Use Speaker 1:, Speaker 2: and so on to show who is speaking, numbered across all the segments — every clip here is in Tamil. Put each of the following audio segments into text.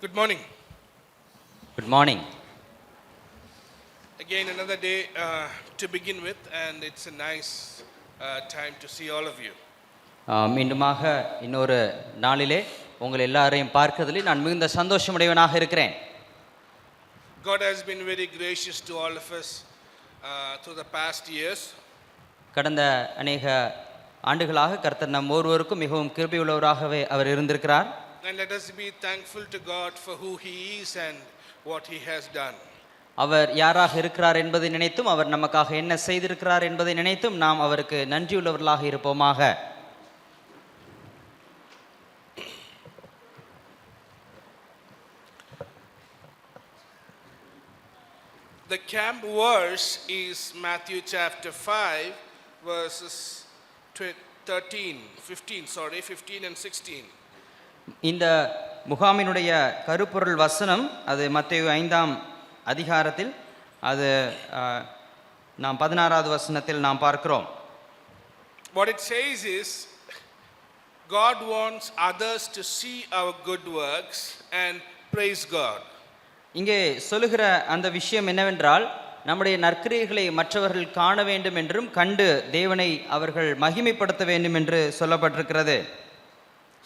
Speaker 1: Good morning.
Speaker 2: Good morning.
Speaker 1: Again, another day to begin with, and it's a nice time to see all of you.
Speaker 2: மீண்டுமாக இன்னொரு நாளிலே உங்கள் எல்லாரையும் பார்க்கிறதிலே நான் மிகுந்த சந்தோஷமுடையவனாக இருக்கிறேன்.
Speaker 1: God has been very gracious to all of us through the past years.
Speaker 2: கடந்த அநேக ஆண்டுகளாக கர்த்தர் நம் ஒவ்வொருவருக்கும் மிகவும் கிருபையுள்ளவராகவே அவர் இருந்திருக்கிறார்.
Speaker 1: And let us be thankful to God for who He is and what He has done.
Speaker 2: அவர் யாராக இருக்கிறார் என்பதை நினைத்தும் அவர் நமக்காக என்ன செய்திருக்கிறார் என்பதை நினைத்தும் நாம் அவருக்கு நன்றியுள்ளவர்களாக இருப்போமாக.
Speaker 1: The camp verse is Matthew chapter 5 verses 15 and 16.
Speaker 2: இந்த முகாமினுடைய கருப்பொருள் வசனம் அது மத்தேயு 5ஆம் அதிகாரத்தில் அது நாம் 16வது வசனத்தில் நாம் பார்க்கிறோம்.
Speaker 1: What it says is, God wants others to see our good works and praise God.
Speaker 2: இங்கே சொல்லுகிற அந்த விஷயம் என்னவென்றால், நம்முடைய நற்கிரியைகளை மற்றவர்கள் காண வேண்டும் என்றும் கண்டு தேவனை அவர்கள் மகிமைப்படுத்த வேண்டும் என்று சொல்லப்பட்டிருக்கிறது.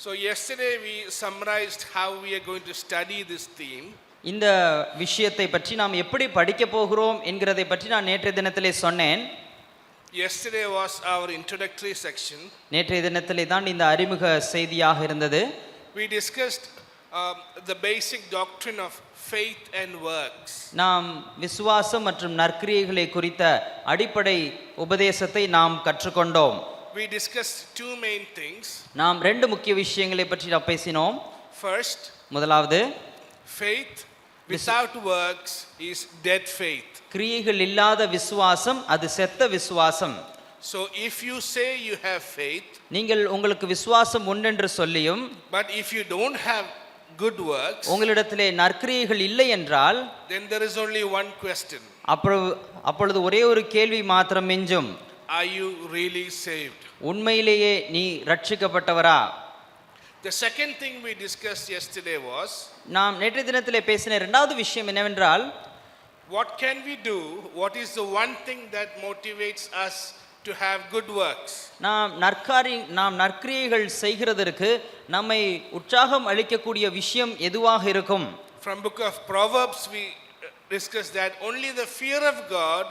Speaker 1: So yesterday we summarized how we are going to study this theme.
Speaker 2: இந்த விஷயத்தை பற்றி நாம் எப்படி படிக்க போகிறோம் என்கிறதை பற்றி நான் நேற்றைய தினத்திலே சொன்னேன்.
Speaker 1: Yesterday was our introductory section.
Speaker 2: நேற்றைய தினத்திலே தான் இந்த அறிமுக செய்தியாக இருந்தது.
Speaker 1: We discussed the basic doctrine of faith and works.
Speaker 2: நாம் விசுவாசம் மற்றும் நற்கிரியைகளை குறித்த அடிப்படை உபதேசத்தை நாம் கற்றுக்கொண்டோம்.
Speaker 1: We discussed two main things.
Speaker 2: நாம் ரெண்டு முக்கிய விஷயங்களை பற்றி நாம் பேசினோம்.
Speaker 1: First,
Speaker 2: முதலாவது,
Speaker 1: faith without works is dead faith.
Speaker 2: கிரியைகள் இல்லாத விசுவாசம் அது செத்த விசுவாசம்.
Speaker 1: So if you say you have faith,
Speaker 2: நீங்கள் உங்களுக்கு விசுவாசம் உண்டென்று சொல்லியும்
Speaker 1: but if you don't have good works,
Speaker 2: உங்களிடத்திலே நற்கிரியைகள் இல்லை என்றால்,
Speaker 1: then there is only one question.
Speaker 2: அப்பொழுது ஒரே ஒரு கேள்வி மாத்திரம் மிஞ்சும்.
Speaker 1: Are you really saved?
Speaker 2: உண்மையிலேயே நீ ரட்சிக்கப்பட்டவரா?
Speaker 1: The second thing we discussed yesterday was,
Speaker 2: நாம் நேற்றைய தினத்திலே பேசின இரண்டாவது விஷயம் என்னவென்றால்,
Speaker 1: what can we do? What is the one thing that motivates us to have good works?
Speaker 2: நாம் நற்கிரியைகள் செய்கிறதற்கு நம்மை உற்சாகம் அளிக்கக்கூடிய விஷயம் எதுவாக இருக்கும்?
Speaker 1: From book of Proverbs we discussed that only the fear of God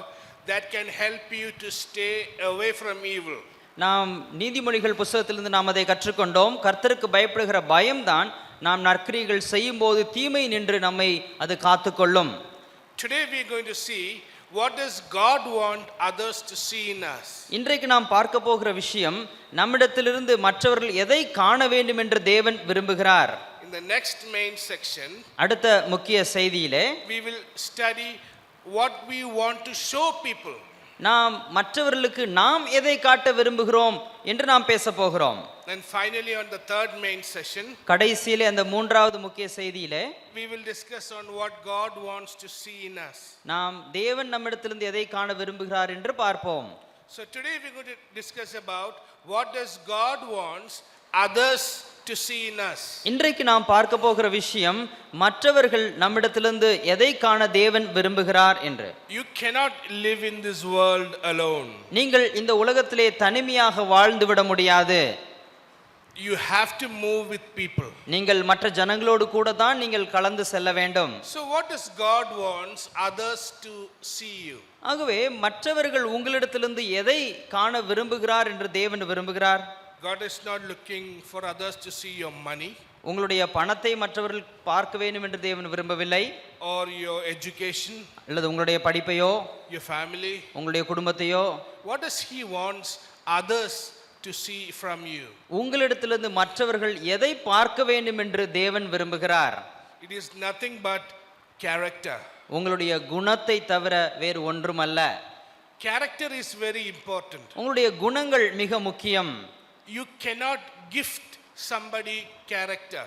Speaker 1: that can help you to stay away from evil.
Speaker 2: நாம் நீதிமொழிகள் புத்தகத்திலிருந்து நாம் அதை கற்றுக்கொண்டோம். கர்த்தருக்கு பயப்படுகிற பயம்தான் நாம் நற்கிரியைகள் செய்யும்போது தீமை நின்று நம்மை அது காத்துக்கொள்ளும்.
Speaker 1: Today we are going to see what does God want others to see in us.
Speaker 2: இன்றைக்கு நாம் பார்க்க போகிற விஷயம், நம்மிடத்திலிருந்து மற்றவர்கள் எதை காண வேண்டும் என்று தேவன் விரும்புகிறார்.
Speaker 1: In the next main section,
Speaker 2: அடுத்த முக்கிய செய்தியிலே
Speaker 1: we will study what we want to show people.
Speaker 2: நாம் மற்றவர்களுக்கு நாம் எதை காட்ட விரும்புகிறோம் என்று நாம் பேச போகிறோம்.
Speaker 1: And finally on the third main session,
Speaker 2: கடைசியிலே அந்த மூன்றாவது முக்கிய செய்தியிலே
Speaker 1: we will discuss on what God wants to see in us.
Speaker 2: நாம் தேவன் நம்மிடத்திலிருந்து எதை காண விரும்புகிறார் என்று பார்ப்போம்.
Speaker 1: So today we are going to discuss about what does God wants others to see in us.
Speaker 2: இன்றைக்கு நாம் பார்க்க போகிற விஷயம், மற்றவர்கள் நம்மிடத்திலிருந்து எதை காண தேவன் விரும்புகிறார் என்று.
Speaker 1: You cannot live in this world alone.
Speaker 2: நீங்கள் இந்த உலகத்திலே தனிமையாக வாழ்ந்து விட முடியாது.
Speaker 1: You have to move with people.
Speaker 2: நீங்கள் மற்ற ஜனங்களோடு கூட தான் நீங்கள் கலந்து செல்ல வேண்டும்.
Speaker 1: So what does God wants others to see you?
Speaker 2: ஆகவே மற்றவர்கள் உங்களிடத்திலிருந்து எதை காண விரும்புகிறார் என்று தேவன் விரும்புகிறார்?
Speaker 1: God is not looking for others to see your money,
Speaker 2: உங்களுடைய பணத்தை மற்றவர்கள் பார்க்க வேண்டும் என்று தேவன் விரும்பவில்லை.
Speaker 1: or your education,
Speaker 2: அல்லது உங்களுடைய படிப்பையோ,
Speaker 1: your family.
Speaker 2: உங்களுடைய குடும்பத்தையோ.
Speaker 1: What does He wants others to see from you?
Speaker 2: உங்களிடத்திலிருந்து மற்றவர்கள் எதை பார்க்க வேண்டும் என்று தேவன் விரும்புகிறார்?
Speaker 1: It is nothing but character.
Speaker 2: உங்களுடைய குணத்தை தவிர வேறு ஒன்றுமல்ல.
Speaker 1: Character is very important.
Speaker 2: உங்களுடைய குணங்கள் மிக முக்கியம்.
Speaker 1: You cannot gift somebody character.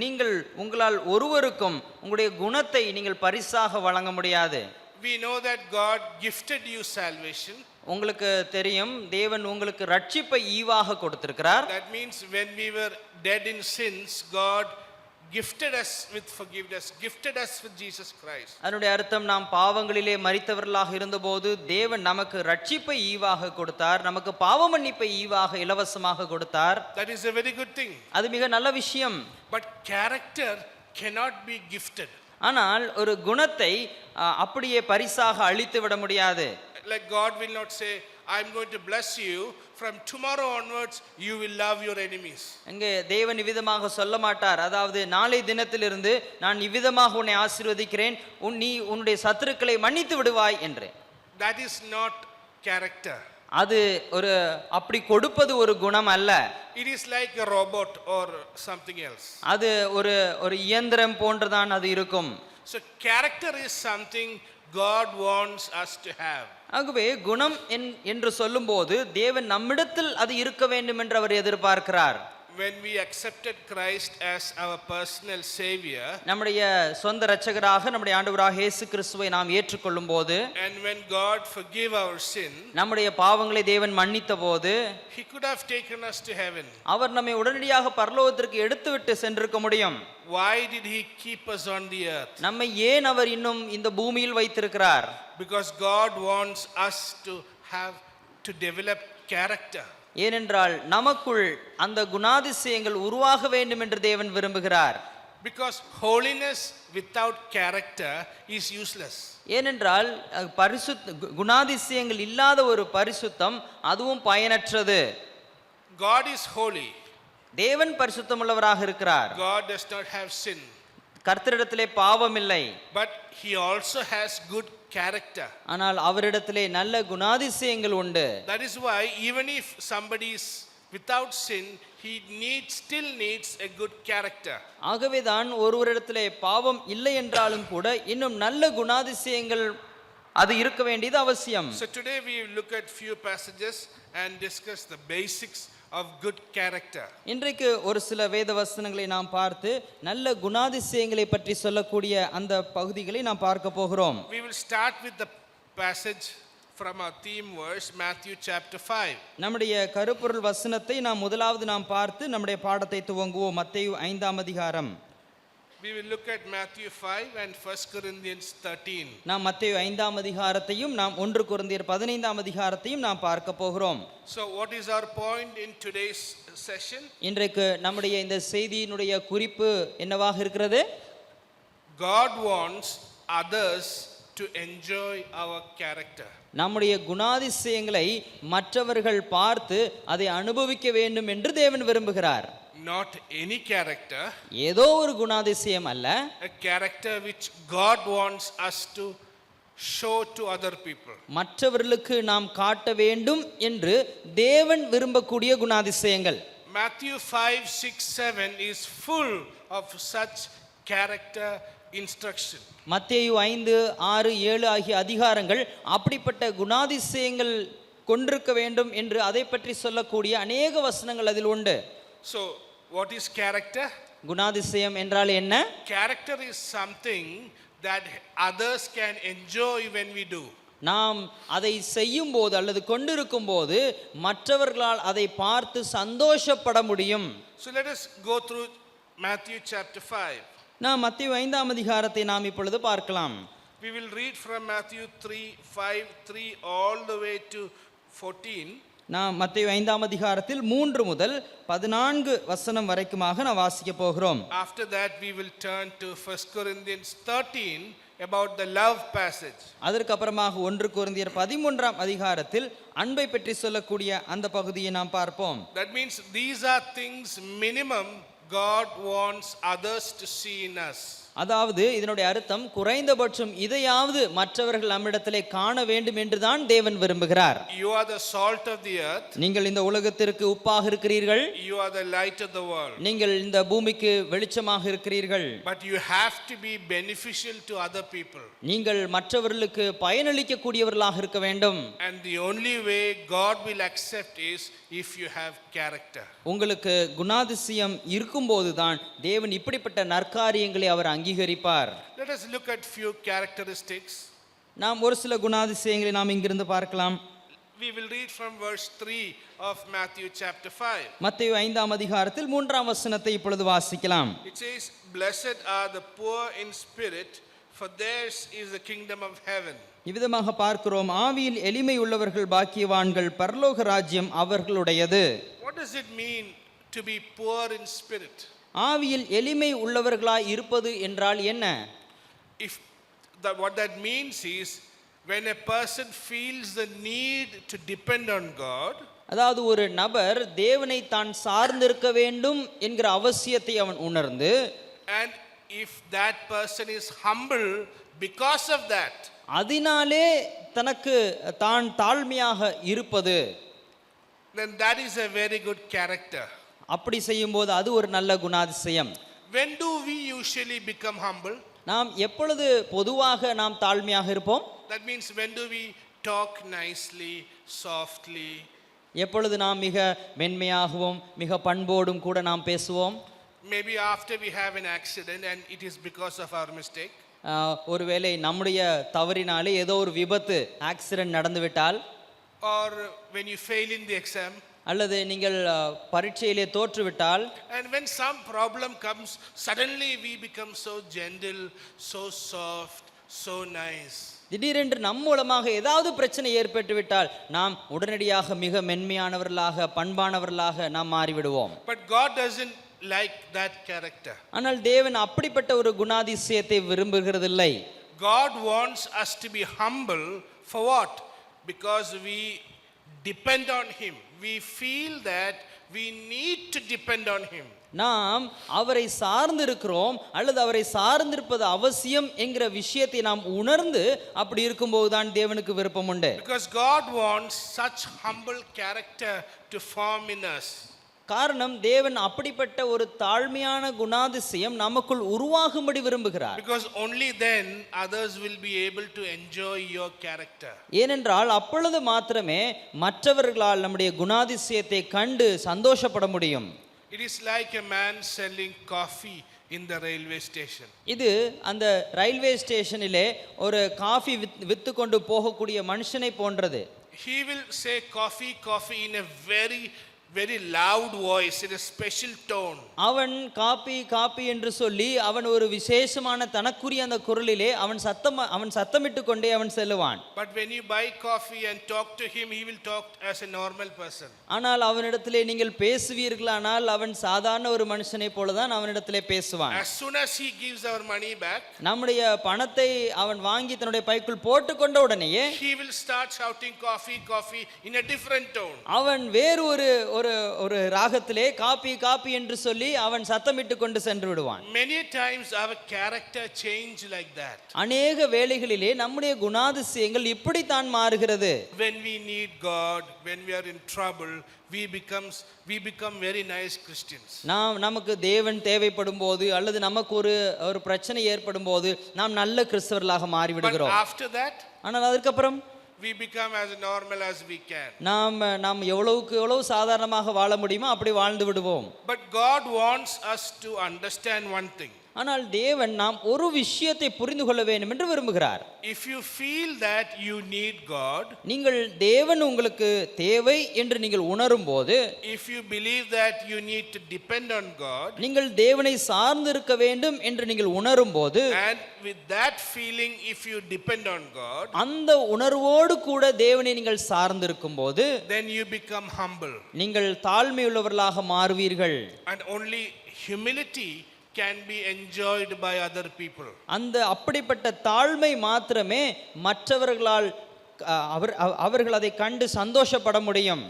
Speaker 2: நீங்கள் உங்களால் ஒருவருக்கும் உங்களுடைய குணத்தை நீங்கள் பரிசாக வழங்க முடியாது.
Speaker 1: We know that God gifted you salvation.
Speaker 2: உங்களுக்கு தெரியும், தேவன் உங்களுக்கு ரட்சிப்பை ஈவாக கொடுத்திருக்கிறார்.
Speaker 1: That means when we were dead in sins, God gifted us with forgiveness, gifted us with Jesus Christ.
Speaker 2: அதனுடைய அர்த்தம் நாம் பாவங்களிலே மரித்தவர்களாக இருந்தபோது தேவன் நமக்கு ரட்சிப்பை ஈவாக கொடுத்தார், நமக்கு பாவ மன்னிப்பை ஈவாக இலவசமாக கொடுத்தார்.
Speaker 1: That is a very good thing.
Speaker 2: அது மிக நல்ல விஷயம்.
Speaker 1: But character cannot be gifted.
Speaker 2: ஆனால் ஒரு குணத்தை அப்படியே பரிசாக அளித்து விட முடியாது.
Speaker 1: Like God will not say, I am going to bless you, from tomorrow onwards you will love your enemies.
Speaker 2: அங்கே தேவன் இவ்விதமாக சொல்ல மாட்டார். அதாவது நாளை தினத்திலிருந்து நான் இவ்விதமாக உன்னை ஆசீர்வதிக்கிறேன், நீ உன்னுடைய சத்துருக்களை மன்னித்து விடுவாய் என்று.
Speaker 1: That is not character.
Speaker 2: அது ஒரு அப்படி கொடுப்பது ஒரு குணம் அல்ல.
Speaker 1: It is like a robot or something else.
Speaker 2: அது ஒரு இயந்திரம் போன்றுதான் அது இருக்கும்.
Speaker 1: So character is something God wants us to have.
Speaker 2: ஆகவே குணம் என்று சொல்லும்போது தேவன் நம்மிடத்தில் அது இருக்க வேண்டும் என்று அவர் எதிர்பார்க்கிறார்.
Speaker 1: When we accepted Christ as our personal savior,
Speaker 2: நம்முடைய சொந்த இரட்சகராக நம்முடைய ஆண்டவராக இயேசு கிறிஸ்துவை நாம் ஏற்றுக்கொள்ளும் போது,
Speaker 1: and when God forgave our sin,
Speaker 2: நம்முடைய பாவங்களை தேவன் மன்னித்த போது,
Speaker 1: he could have taken us to heaven.
Speaker 2: அவர் நம்மை உடனடியாக பரலோகத்திற்கு எடுத்துவிட்டு சென்றிருக்க முடியும்.
Speaker 1: Why did he keep us on the earth?
Speaker 2: நம்மை ஏன் அவர் இன்னும் இந்த பூமியில் வைத்திருக்கிறார்?
Speaker 1: Because God wants us to develop character.
Speaker 2: ஏனென்றால் நமக்குள் அந்த குணாதிசயங்கள் உருவாக வேண்டும் என்று தேவன் விரும்புகிறார்.
Speaker 1: Because holiness without character is useless.
Speaker 2: ஏனென்றால் குணாதிசயங்கள் இல்லாத ஒரு பரிசுத்தம் அதுவும் பயனற்றது.
Speaker 1: God is holy.
Speaker 2: தேவன் பரிசுத்தமுள்ளவராக இருக்கிறார்.
Speaker 1: God does not have sin.
Speaker 2: கர்த்தரிடத்திலே பாவம் இல்லை.
Speaker 1: But he also has good character.
Speaker 2: ஆனால் அவரிடத்திலே நல்ல குணாதிசயங்கள் உண்டு.
Speaker 1: That is why even if somebody is without sin, he still needs a good character.
Speaker 2: ஆகவேதான் ஒருவரிடத்திலே பாவம் இல்லை என்றாலும் கூட இன்னும் நல்ல குணாதிசயங்கள் அது இருக்க வேண்டியது அவசியம்.
Speaker 1: So today we look at few passages and discuss the basics of good character.
Speaker 2: இன்றைக்கு ஒரு சில வேத வசனங்களை நாம் பார்த்து நல்ல குணாதிசயங்களை பற்றி சொல்லக்கூடிய அந்த பகுதிகளை நாம் பார்க்க போகிறோம்.
Speaker 1: We will start with the passage from our theme verse, Matthew chapter 5.
Speaker 2: நம்முடைய கருப்பொருள் வசனத்தை நாம் பார்த்து நம்முடைய பாடத்தை துவங்குவோம். மத்தேயு 5ஆம் அதிகாரம்.
Speaker 1: We will look at Matthew 5 and 1 Corinthians 13.
Speaker 2: நாம் மத்தேயு 5ஆம் அதிகாரத்தையும் நாம் 1 கொரிந்தியர் 15ஆம் அதிகாரத்தையும் நாம் பார்க்க போகிறோம்.
Speaker 1: So what is our point in today's session?
Speaker 2: இன்றைக்கு நம்முடைய இந்த செய்தியினுடைய குறிப்பு என்னவாக இருக்கிறது?
Speaker 1: God wants others to enjoy our character.
Speaker 2: நம்முடைய குணாதிசயங்களை மற்றவர்கள் பார்த்து அதை அனுபவிக்க வேண்டும் என்று தேவன் விரும்புகிறார்.
Speaker 1: Not any character.
Speaker 2: ஏதோ ஒரு குணாதிசயம் அல்ல.
Speaker 1: A character which God wants us to show to other people.
Speaker 2: மற்றவர்களுக்கு நாம் காட்ட வேண்டும் என்று தேவன் விரும்பக்கூடிய குணாதிசயங்கள்.
Speaker 1: Matthew 5, 6, 7 is full of such character instruction.
Speaker 2: மத்தேயு 5, 6, 7 ஆகிய அதிகாரங்கள் அப்படிப்பட்ட குணாதிசயங்கள் கொண்டிருக்க வேண்டும் என்று அதை பற்றி சொல்லக்கூடிய அநேக வசனங்கள் அதில் உண்டு.
Speaker 1: So what is character?
Speaker 2: குணாதிசயம் என்றால் என்ன?
Speaker 1: Character is something that others can enjoy when we do.
Speaker 2: நாம் அதை செய்யும் போது அல்லது கொண்டிருக்கும் போது மற்றவர்களால் அதை பார்த்து சந்தோஷப்பட முடியும்.
Speaker 1: So let us go through Matthew chapter 5.
Speaker 2: நாம் மத்தேயு 5ஆம் அதிகாரத்தை நாம் இப்பொழுது பார்க்கலாம்.
Speaker 1: We will read from Matthew 3:5 all the way to 14.
Speaker 2: நாம் மத்தேயு 5ஆம் அதிகாரத்தில் 3 முதல் 14 வசனம் வரைக்குமாக நாம் வாசிக்க போகிறோம்.
Speaker 1: After that we will turn to 1 Corinthians 13 about the love passage.
Speaker 2: அதற்கு அப்புறமாக 1 கொரிந்தியர் 13ஆம் அதிகாரத்தில் அன்பை பற்றி சொல்லக்கூடிய அந்த பகுதியை நாம் பார்ப்போம்.
Speaker 1: That means these are things minimum God wants others to see in us.
Speaker 2: அதாவது இதனுடைய அர்த்தம் குறைந்தபட்சம் இதையாவது மற்றவர்கள் நம்மிடத்திலே காண வேண்டும் என்றுதான் தேவன் விரும்புகிறார்.
Speaker 1: You are the salt of the earth.
Speaker 2: நீங்கள் இந்த உலகத்திற்கு உப்பாக இருக்கிறீர்கள்.
Speaker 1: You are the light of the world.
Speaker 2: நீங்கள் இந்த பூமிக்கு வெளிச்சமாக இருக்கிறீர்கள்.
Speaker 1: But you have to be beneficial to other people.
Speaker 2: நீங்கள் மற்றவர்களுக்கு பயனளிக்க கூடியவர்களாக இருக்க வேண்டும்.
Speaker 1: And the only way God will accept is if you have character.
Speaker 2: உங்களுக்கு குணாதிசயம் இருக்கும்போதுதான் தேவன் இப்படிப்பட்ட நற்காரியங்களை அவர் அங்கீகரிப்பார்.
Speaker 1: Let us look at few characteristics.
Speaker 2: நாம் ஒரு சில குணாதிசயங்களை நாம் இங்கிருந்து பார்க்கலாம்.
Speaker 1: we will read from verse 3 of Matthew chapter 5.
Speaker 2: மத்தேயு 5ஆம் அதிகாரத்தில் 3ஆம் வசனத்தை இப்பொழுது வாசிக்கலாம்.
Speaker 1: It says, "Blessed are the poor in spirit, for theirs is the kingdom of heaven."
Speaker 2: இவ்விதமாக பார்க்கிறோம், ஆவியில் எளிமை உள்ளவர்கள் பாக்கியவான்கள், பரலோக ராஜ்யம் அவர்களுடையது.
Speaker 1: What does it mean to be poor in spirit?
Speaker 2: ஆவியில் எளிமை உள்ளவர்களாய் இருப்பது என்றால் என்ன?
Speaker 1: What that means is, when a person feels the need to depend on God,
Speaker 2: அதாவது ஒரு நபர் தேவனை தான் சார்ந்திருக்க வேண்டும் என்கிற அவசியத்தை அவன் உணர்ந்து,
Speaker 1: and if that person is humble because of that,
Speaker 2: அதனாலே தனக்கு தான் தாழ்மையாக இருப்பது,
Speaker 1: then that is a very good character.
Speaker 2: அப்படி செய்யும்போது அது ஒரு நல்ல குணாதிசயம்.
Speaker 1: When do we usually become humble?
Speaker 2: நாம் எப்பொழுது பொதுவாக நாம் தாழ்மையாக இருப்போம்?
Speaker 1: That means when do we talk nicely, softly?
Speaker 2: எப்பொழுது நாம் மிக மென்மையாகவும் மிக பண்போடும் கூட நாம் பேசுவோம்?
Speaker 1: Maybe after we have an accident and it is because of our mistake.
Speaker 2: ஒருவேளை நம்முடைய தவறினாலே ஏதோ ஒரு விபத்து accident நடந்துவிட்டால்,
Speaker 1: or when you fail in the exam,
Speaker 2: அல்லது நீங்கள் பரீட்சையிலே தோற்றுவிட்டால்,
Speaker 1: and when some problem comes, suddenly we become so gentle, so soft, so nice.
Speaker 2: திடீரென்று நம் மூலமாக ஏதாவது பிரச்சனை ஏற்பட்டு விட்டால் நாம் உடனடியாக மிக மென்மையானவர்களாக பண்பானவர்களாக நாம் மாறிவிடுவோம்.
Speaker 1: But God doesn't like that character.
Speaker 2: ஆனால் தேவன் அப்படிப்பட்ட ஒரு குணாதிசயத்தை விரும்புகிறதில்லை.
Speaker 1: God wants us to be humble for what? Because we depend on him. We feel that we need to depend on him.
Speaker 2: நாம் அவரை சார்ந்திருக்கிறோம் அல்லது அவரை சார்ந்திருப்பது அவசியம் என்கிற விஷயத்தை நாம் உணர்ந்து அப்படி இருக்கும்போது தான் தேவனுக்கு விருப்பம் உண்டு.
Speaker 1: Because God wants such humble character to form in us.
Speaker 2: காரணம், தேவன் அப்படிப்பட்ட ஒரு தாழ்மையான குணாதிசயம் நமக்குள் உருவாகும்படி விரும்புகிறார்.
Speaker 1: Because only then others will be able to enjoy your character.
Speaker 2: ஏனென்றால் அப்பொழுது மாத்திரமே மற்றவர்களால் நம்முடைய குணாதிசயத்தை கண்டு சந்தோஷப்பட முடியும்.
Speaker 1: It is like a man selling coffee in the railway station.
Speaker 2: இது அந்த ரயில்வே ஸ்டேஷனிலே ஒரு காஃபி வித்து கொண்டு போகக்கூடிய மனுஷனை போன்றது.
Speaker 1: He will say coffee, coffee in a very loud voice, in a special tone.
Speaker 2: அவன் காப்பி காப்பி என்று சொல்லி அவன் ஒரு விசேஷமான தனக்குரிய அந்த குரலிலே அவன் சத்தமிட்டு கொண்டே அவன் செல்லுவான்.
Speaker 1: But when you buy coffee and talk to him, he will talk as a normal person.
Speaker 2: ஆனால் அவனிடத்திலே நீங்கள் பேசுவீர்களானால் அவன் சாதாரண ஒரு மனுஷனை போலதான் அவனிடத்திலே பேசுவான்.
Speaker 1: As soon as he gives our money back,
Speaker 2: நம்முடைய பணத்தை அவன் வாங்கி தன்னுடைய பைக்குள் போட்டுக்கொண்ட உடனேயே
Speaker 1: he will start shouting coffee, coffee in a different tone.
Speaker 2: அவன் வேறு ஒரு ராகத்திலே காப்பி காப்பி என்று சொல்லி அவன் சத்தமிட்டு கொண்டு சென்று விடுவான்.
Speaker 1: Many times our character change like that.
Speaker 2: அநேக வேளைகளிலே நம்முடைய குணாதிசயங்கள் இப்படித்தான் மாறுகிறது.
Speaker 1: When we need God, when we are in trouble, we become very nice Christians.
Speaker 2: நமக்கு தேவன் தேவைப்படும் போது அல்லது நமக்கு ஒரு பிரச்சனை ஏற்படும் போது நாம் நல்ல கிறிஸ்தவர்களாக மாறி
Speaker 1: But
Speaker 2: விடுகிறோம்.
Speaker 1: after that,
Speaker 2: ஆனால் அதுக்கப்புறம்
Speaker 1: we become as normal as we can.
Speaker 2: நாம் எவ்வளவு சாதாரணமாக வாழ முடியுமோ அப்படி வாழ்ந்து விடுவோம்.
Speaker 1: But God wants us to understand one thing.
Speaker 2: ஆனால் தேவன் நாம் ஒரு விஷயத்தை புரிந்து கொள்ள வேண்டும் என்று விரும்புகிறார்.
Speaker 1: If you feel that you need God,
Speaker 2: நீங்கள் தேவன் உங்களுக்கு தேவை என்று நீங்கள் உணரும் போது,
Speaker 1: if you believe that you need to depend on God,
Speaker 2: நீங்கள் தேவனை சார்ந்து இருக்க வேண்டும் என்று நீங்கள் உணரும் போது,
Speaker 1: and with that feeling if you depend on God,
Speaker 2: அந்த உணர்வோடு கூட தேவனை நீங்கள் சார்ந்து இருக்கும் போது,
Speaker 1: then you become humble.
Speaker 2: நீங்கள் தாழ்மையுள்ளவர்களாக மாறுவீர்கள்.
Speaker 1: And only humility can be enjoyed by other people.
Speaker 2: அந்த அப்படிப்பட்ட தாழ்மை மாத்திரமே மற்றவர்களால் அவர்கள் அதை கண்டு சந்தோஷப்பட முடியும்.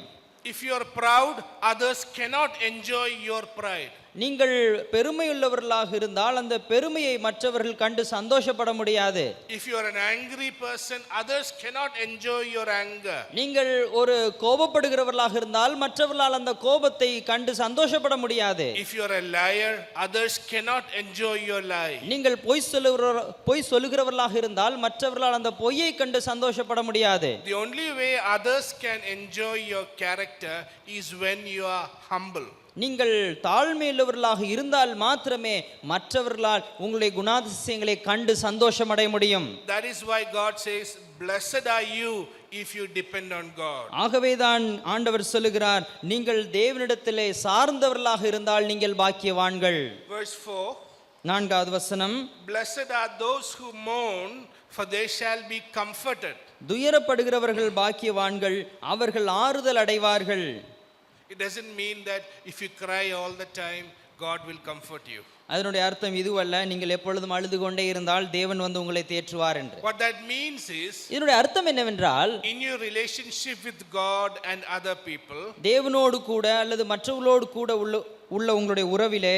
Speaker 1: If you are proud, others cannot enjoy your pride.
Speaker 2: நீங்கள் பெருமையுள்ளவர்களாக இருந்தால் அந்த பெருமையை மற்றவர்கள் கண்டு சந்தோஷப்பட முடியாது.
Speaker 1: If you are an angry person, others cannot enjoy your anger.
Speaker 2: நீங்கள் ஒரு கோபப்படுகிறவர்களாக இருந்தால் மற்றவர்களால் அந்த கோபத்தை கண்டு சந்தோஷப்பட முடியாது.
Speaker 1: If you are a liar, others cannot enjoy your lie.
Speaker 2: நீங்கள் பொய் சொல்லுகிறவர்களாக இருந்தால் மற்றவர்களால் அந்த பொய்யை கண்டு சந்தோஷப்பட முடியாது.
Speaker 1: The only way others can enjoy your character is when you are humble.
Speaker 2: நீங்கள் தாழ்மையுள்ளவர்களாக இருந்தால் மாத்திரமே மற்றவர்களால் உங்களுடைய குணாதிசயங்களை கண்டு சந்தோஷமடைய முடியும்.
Speaker 1: That is why God says, "Blessed are you if you depend on God.
Speaker 2: ஆகவேதான் ஆண்டவர் சொல்லுகிறார், நீங்கள் தேவனிடத்திலே சார்ந்தவர்களாக இருந்தால் நீங்கள் பாக்கியவான்கள்.
Speaker 1: Verse 4.
Speaker 2: 4வது வசனம்,
Speaker 1: Blessed are those who mourn, for they shall be comforted.
Speaker 2: துயரப்படுகிறவர்கள் பாக்கியவான்கள், அவர்கள் ஆறுதல் அடைவார்கள்.
Speaker 1: It doesn't mean that if you cry all the time, God will comfort you.
Speaker 2: அதனுடைய அர்த்தம் இதுவல்ல, நீங்கள் எப்பொழுதும் அழுது கொண்டே இருந்தால் தேவன் வந்து உங்களை தேற்றுவார் என்று.
Speaker 1: What that means is,
Speaker 2: இதனுடைய அர்த்தம் என்னவென்றால்,
Speaker 1: in your relationship with God and other people,
Speaker 2: தேவனோடு கூட அல்லது மற்றவர்களோடு கூட உள்ள உங்களுடைய உறவிலே,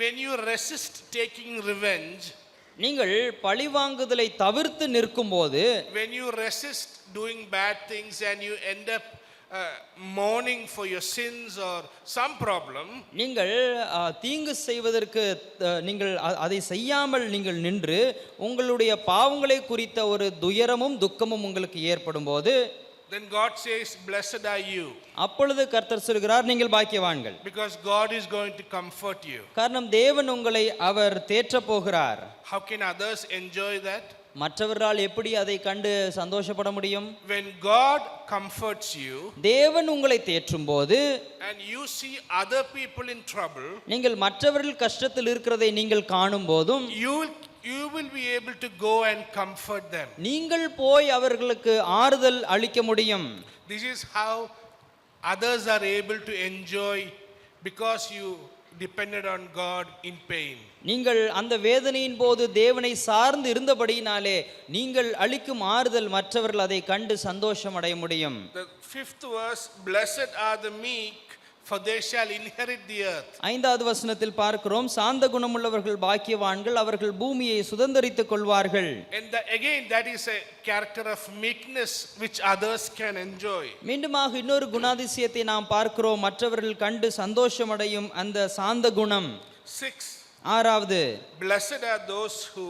Speaker 1: when you resist taking revenge,
Speaker 2: நீங்கள் பழிவாங்குதலை தவிர்த்து நிற்கும்போது,
Speaker 1: when you resist doing bad things and you end up mourning for your sins or some problem,
Speaker 2: நீங்கள் தீங்கு செய்வதற்கு நீங்கள் அதை செய்யாமல் நீங்கள் நின்று உங்களுடைய பாவங்களை குறித்த ஒரு துயரமும் துக்கமும் உங்களுக்கு ஏற்படும் போது,
Speaker 1: then God says, blessed are you.
Speaker 2: அப்பொழுது கர்த்தர் சொல்கிறார், நீங்கள் பாக்கியவான்கள்.
Speaker 1: Because God is going to comfort you.
Speaker 2: காரணம் தேவன் உங்களை அவர் தேற்றப் போகிறார்.
Speaker 1: How can others enjoy that?
Speaker 2: மற்றவர்களால் எப்படி அதை கண்டு சந்தோஷப்பட முடியும்?
Speaker 1: When God comforts you,
Speaker 2: தேவன் உங்களை தேற்றும் போது,
Speaker 1: and you see other people in trouble,
Speaker 2: நீங்கள் மற்றவர்கள் கஷ்டத்தில் இருக்கிறதை நீங்கள் காணும் போதும்,
Speaker 1: you will be able to go and comfort them.
Speaker 2: நீங்கள் போய் அவர்களுக்கு ஆறுதல் அளிக்க முடியும்.
Speaker 1: This is how others are able to enjoy, because you depended on God in pain.
Speaker 2: நீங்கள் அந்த வேதனையின் போது தேவனை சார்ந்து இருந்தபடியினாலே நீங்கள் அளிக்கும் ஆறுதல் மற்றவர்கள் அதை கண்டு சந்தோஷம் அடைய முடியும்.
Speaker 1: The 5th verse, blessed are the meek, for they shall inherit the earth.
Speaker 2: 5வது வசனத்தில் பார்க்கிறோம், சாந்த குணமுள்ளவர்கள் பாக்கியவான்கள், அவர்கள் பூமியை சுதந்தரித்துக் கொள்வார்கள்.
Speaker 1: And again, that is a character of meekness which others can enjoy.
Speaker 2: மீண்டுமாக இன்னொரு குணாதிசயத்தை நாம் பார்க்கிறோம், மற்றவர்கள் கண்டு சந்தோஷம் அடையும் அந்த சாந்த குணம்.
Speaker 1: 6.
Speaker 2: 6வது,
Speaker 1: blessed are those who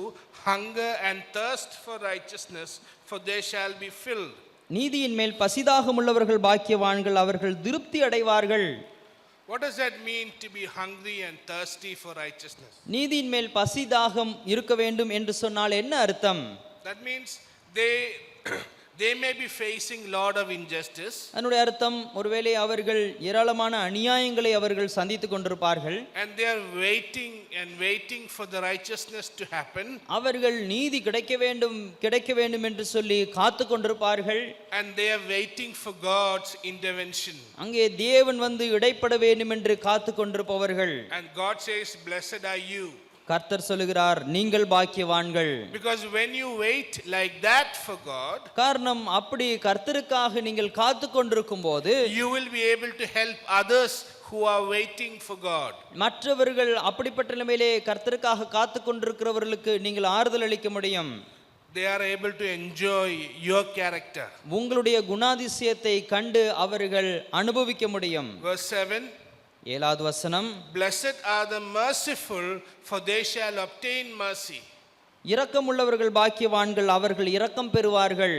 Speaker 1: hunger and thirst for righteousness, for they shall be filled.
Speaker 2: நீதியின் மேல் பசிதாகம் உள்ளவர்கள் பாக்கியவான்கள், அவர்கள் திருப்தி அடைவார்கள்.
Speaker 1: What does that mean, to be hungry and thirsty for righteousness?
Speaker 2: நீதியின் மேல் பசிதாகம் இருக்க வேண்டும் என்று சொன்னால் என்ன அர்த்தம்?
Speaker 1: That means they may be facing lot of injustice.
Speaker 2: அதனுடைய அர்த்தம், ஒருவேளை அவர்கள் ஏராளமான அநியாயங்களை அவர்கள் சந்தித்துக் கொண்டிருப்பார்கள்.
Speaker 1: And they are waiting for the righteousness to happen.
Speaker 2: அவர்கள் நீதி கிடைக்க வேண்டும் என்று சொல்லி காத்து கொண்டிருப்பார்கள்.
Speaker 1: And they are waiting for God's intervention.
Speaker 2: அங்கே தேவன் வந்து இடைப்பட வேண்டும் என்று காத்து கொண்டிருப்பவர்கள்.
Speaker 1: And God says, blessed are you.
Speaker 2: கர்த்தர் சொல்லுகிறார், நீங்கள் பாக்கியவான்கள்.
Speaker 1: Because when you wait like that for God,
Speaker 2: காரணம், அப்படி கர்த்தருக்காக நீங்கள் காத்து கொண்டிருக்கும் போது,
Speaker 1: you will be able to help others who are waiting for God.
Speaker 2: மற்றவர்கள் அப்படிப்பட்ட நிலையிலே கர்த்தருக்காக காத்து கொண்டிருக்கிறவர்களுக்கு நீங்கள் ஆறுதல் அளிக்க முடியும்.
Speaker 1: They are able to enjoy your character.
Speaker 2: உங்களுடைய குணாதிசயத்தை கண்டு அவர்கள் அனுபவிக்க முடியும்.
Speaker 1: Verse 7.
Speaker 2: 7வது வசனம்,
Speaker 1: blessed are the merciful, for they shall obtain mercy.
Speaker 2: இரக்கமுள்ளவர்கள் பாக்கியவான்கள், அவர்கள் இரக்கம் பெறுவார்கள்.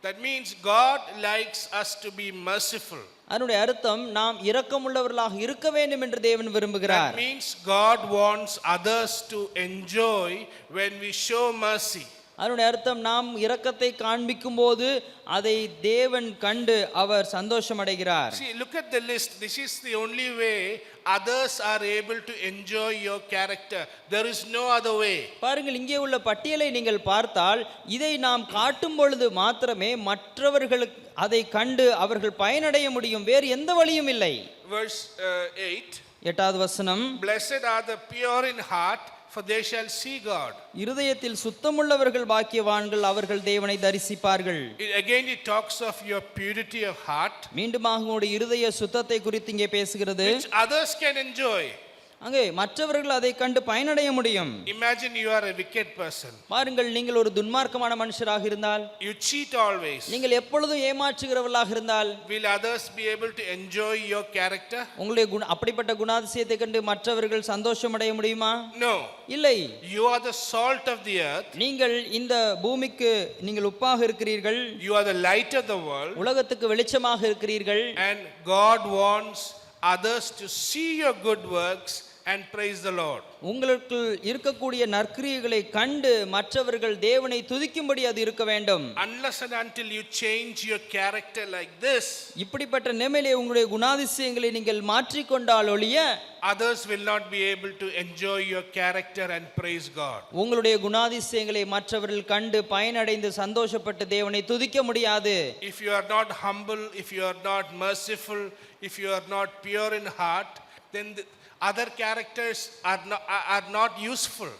Speaker 1: That means God likes us to be merciful.
Speaker 2: அதனுடைய அர்த்தம், நாம் இரக்கமுள்ளவர்களாக இருக்க வேண்டும் என்று தேவன் விரும்புகிறார்.
Speaker 1: That means God wants others to enjoy when we show mercy.
Speaker 2: அதனுடைய அர்த்தம், நாம் இரக்கத்தை காண்பிக்கும் போது அதை தேவன் கண்டு அவர் சந்தோஷம் அடைகிறார்.
Speaker 1: See, look at the list. This is the only way others are able to enjoy your character. There is no other way.
Speaker 2: பாருங்கள், இங்கே உள்ள பட்டியலை நீங்கள் பார்த்தால், இதை நாம் காட்டும் பொழுது மாத்திரமே மற்றவர்களுக்கு அதை கண்டு அவர்கள் பயனடைய முடியும். வேறு எந்த வழியும் இல்லை.
Speaker 1: Verse 8.
Speaker 2: 8வது வசனம்,
Speaker 1: blessed are the pure in heart, for they shall see God.
Speaker 2: இருதயத்தில் சுத்தமுள்ளவர்கள் பாக்கியவான்கள், அவர்கள் தேவனை தரிசிப்பார்கள்.
Speaker 1: Again it talks of your purity of heart,
Speaker 2: மீண்டுமாக உங்களுடைய இருதய சுத்தத்தை குறித்து இங்கே பேசுகிறது,
Speaker 1: which others can enjoy.
Speaker 2: அங்கே மற்றவர்கள் அதை கண்டு பயனடைய முடியும்.
Speaker 1: Imagine you are a wicked person.
Speaker 2: பாருங்கள், நீங்கள் ஒரு துன்மார்க்கமான மனுஷராக இருந்தால்,
Speaker 1: you cheat always.
Speaker 2: நீங்கள் எப்பொழுதும் ஏமாற்றுகிறவர்களாக இருந்தால்,
Speaker 1: will others be able to enjoy your character?
Speaker 2: உங்களுடைய அப்படிப்பட்ட குணாதிசயத்தை கண்டு மற்றவர்கள் சந்தோஷம் அடைய முடியுமா?
Speaker 1: No.
Speaker 2: இல்லை.
Speaker 1: You are the salt of the earth.
Speaker 2: நீங்கள் இந்த பூமிக்கு நீங்கள் உப்பாக இருக்கிறீர்கள்.
Speaker 1: You are the light of the world.
Speaker 2: உலகத்துக்கு வெளிச்சமாக இருக்கிறீர்கள்.
Speaker 1: And God wants others to see your good works and praise the Lord.
Speaker 2: உங்களுக்குள் இருக்கக்கூடிய நற்கிரியைகளை கண்டு மற்றவர்கள் தேவனை துதிக்கும்படி அது இருக்க வேண்டும்.
Speaker 1: Unless and until you change your character like this,
Speaker 2: இப்படிப்பட்ட நிலைமையிலே உங்களுடைய குணாதிசயங்களை நீங்கள் மாற்றிக்கொண்டால் ஒழிய
Speaker 1: others will not be able to enjoy your character and praise God.
Speaker 2: உங்களுடைய குணாதிசயங்களை மற்றவர்கள் கண்டு பயனடைந்து சந்தோஷப்பட்டு தேவனை துதிக்க முடியாது.
Speaker 1: If you are not humble, if you are not merciful, if you are not pure in heart, then the other characters are not useful.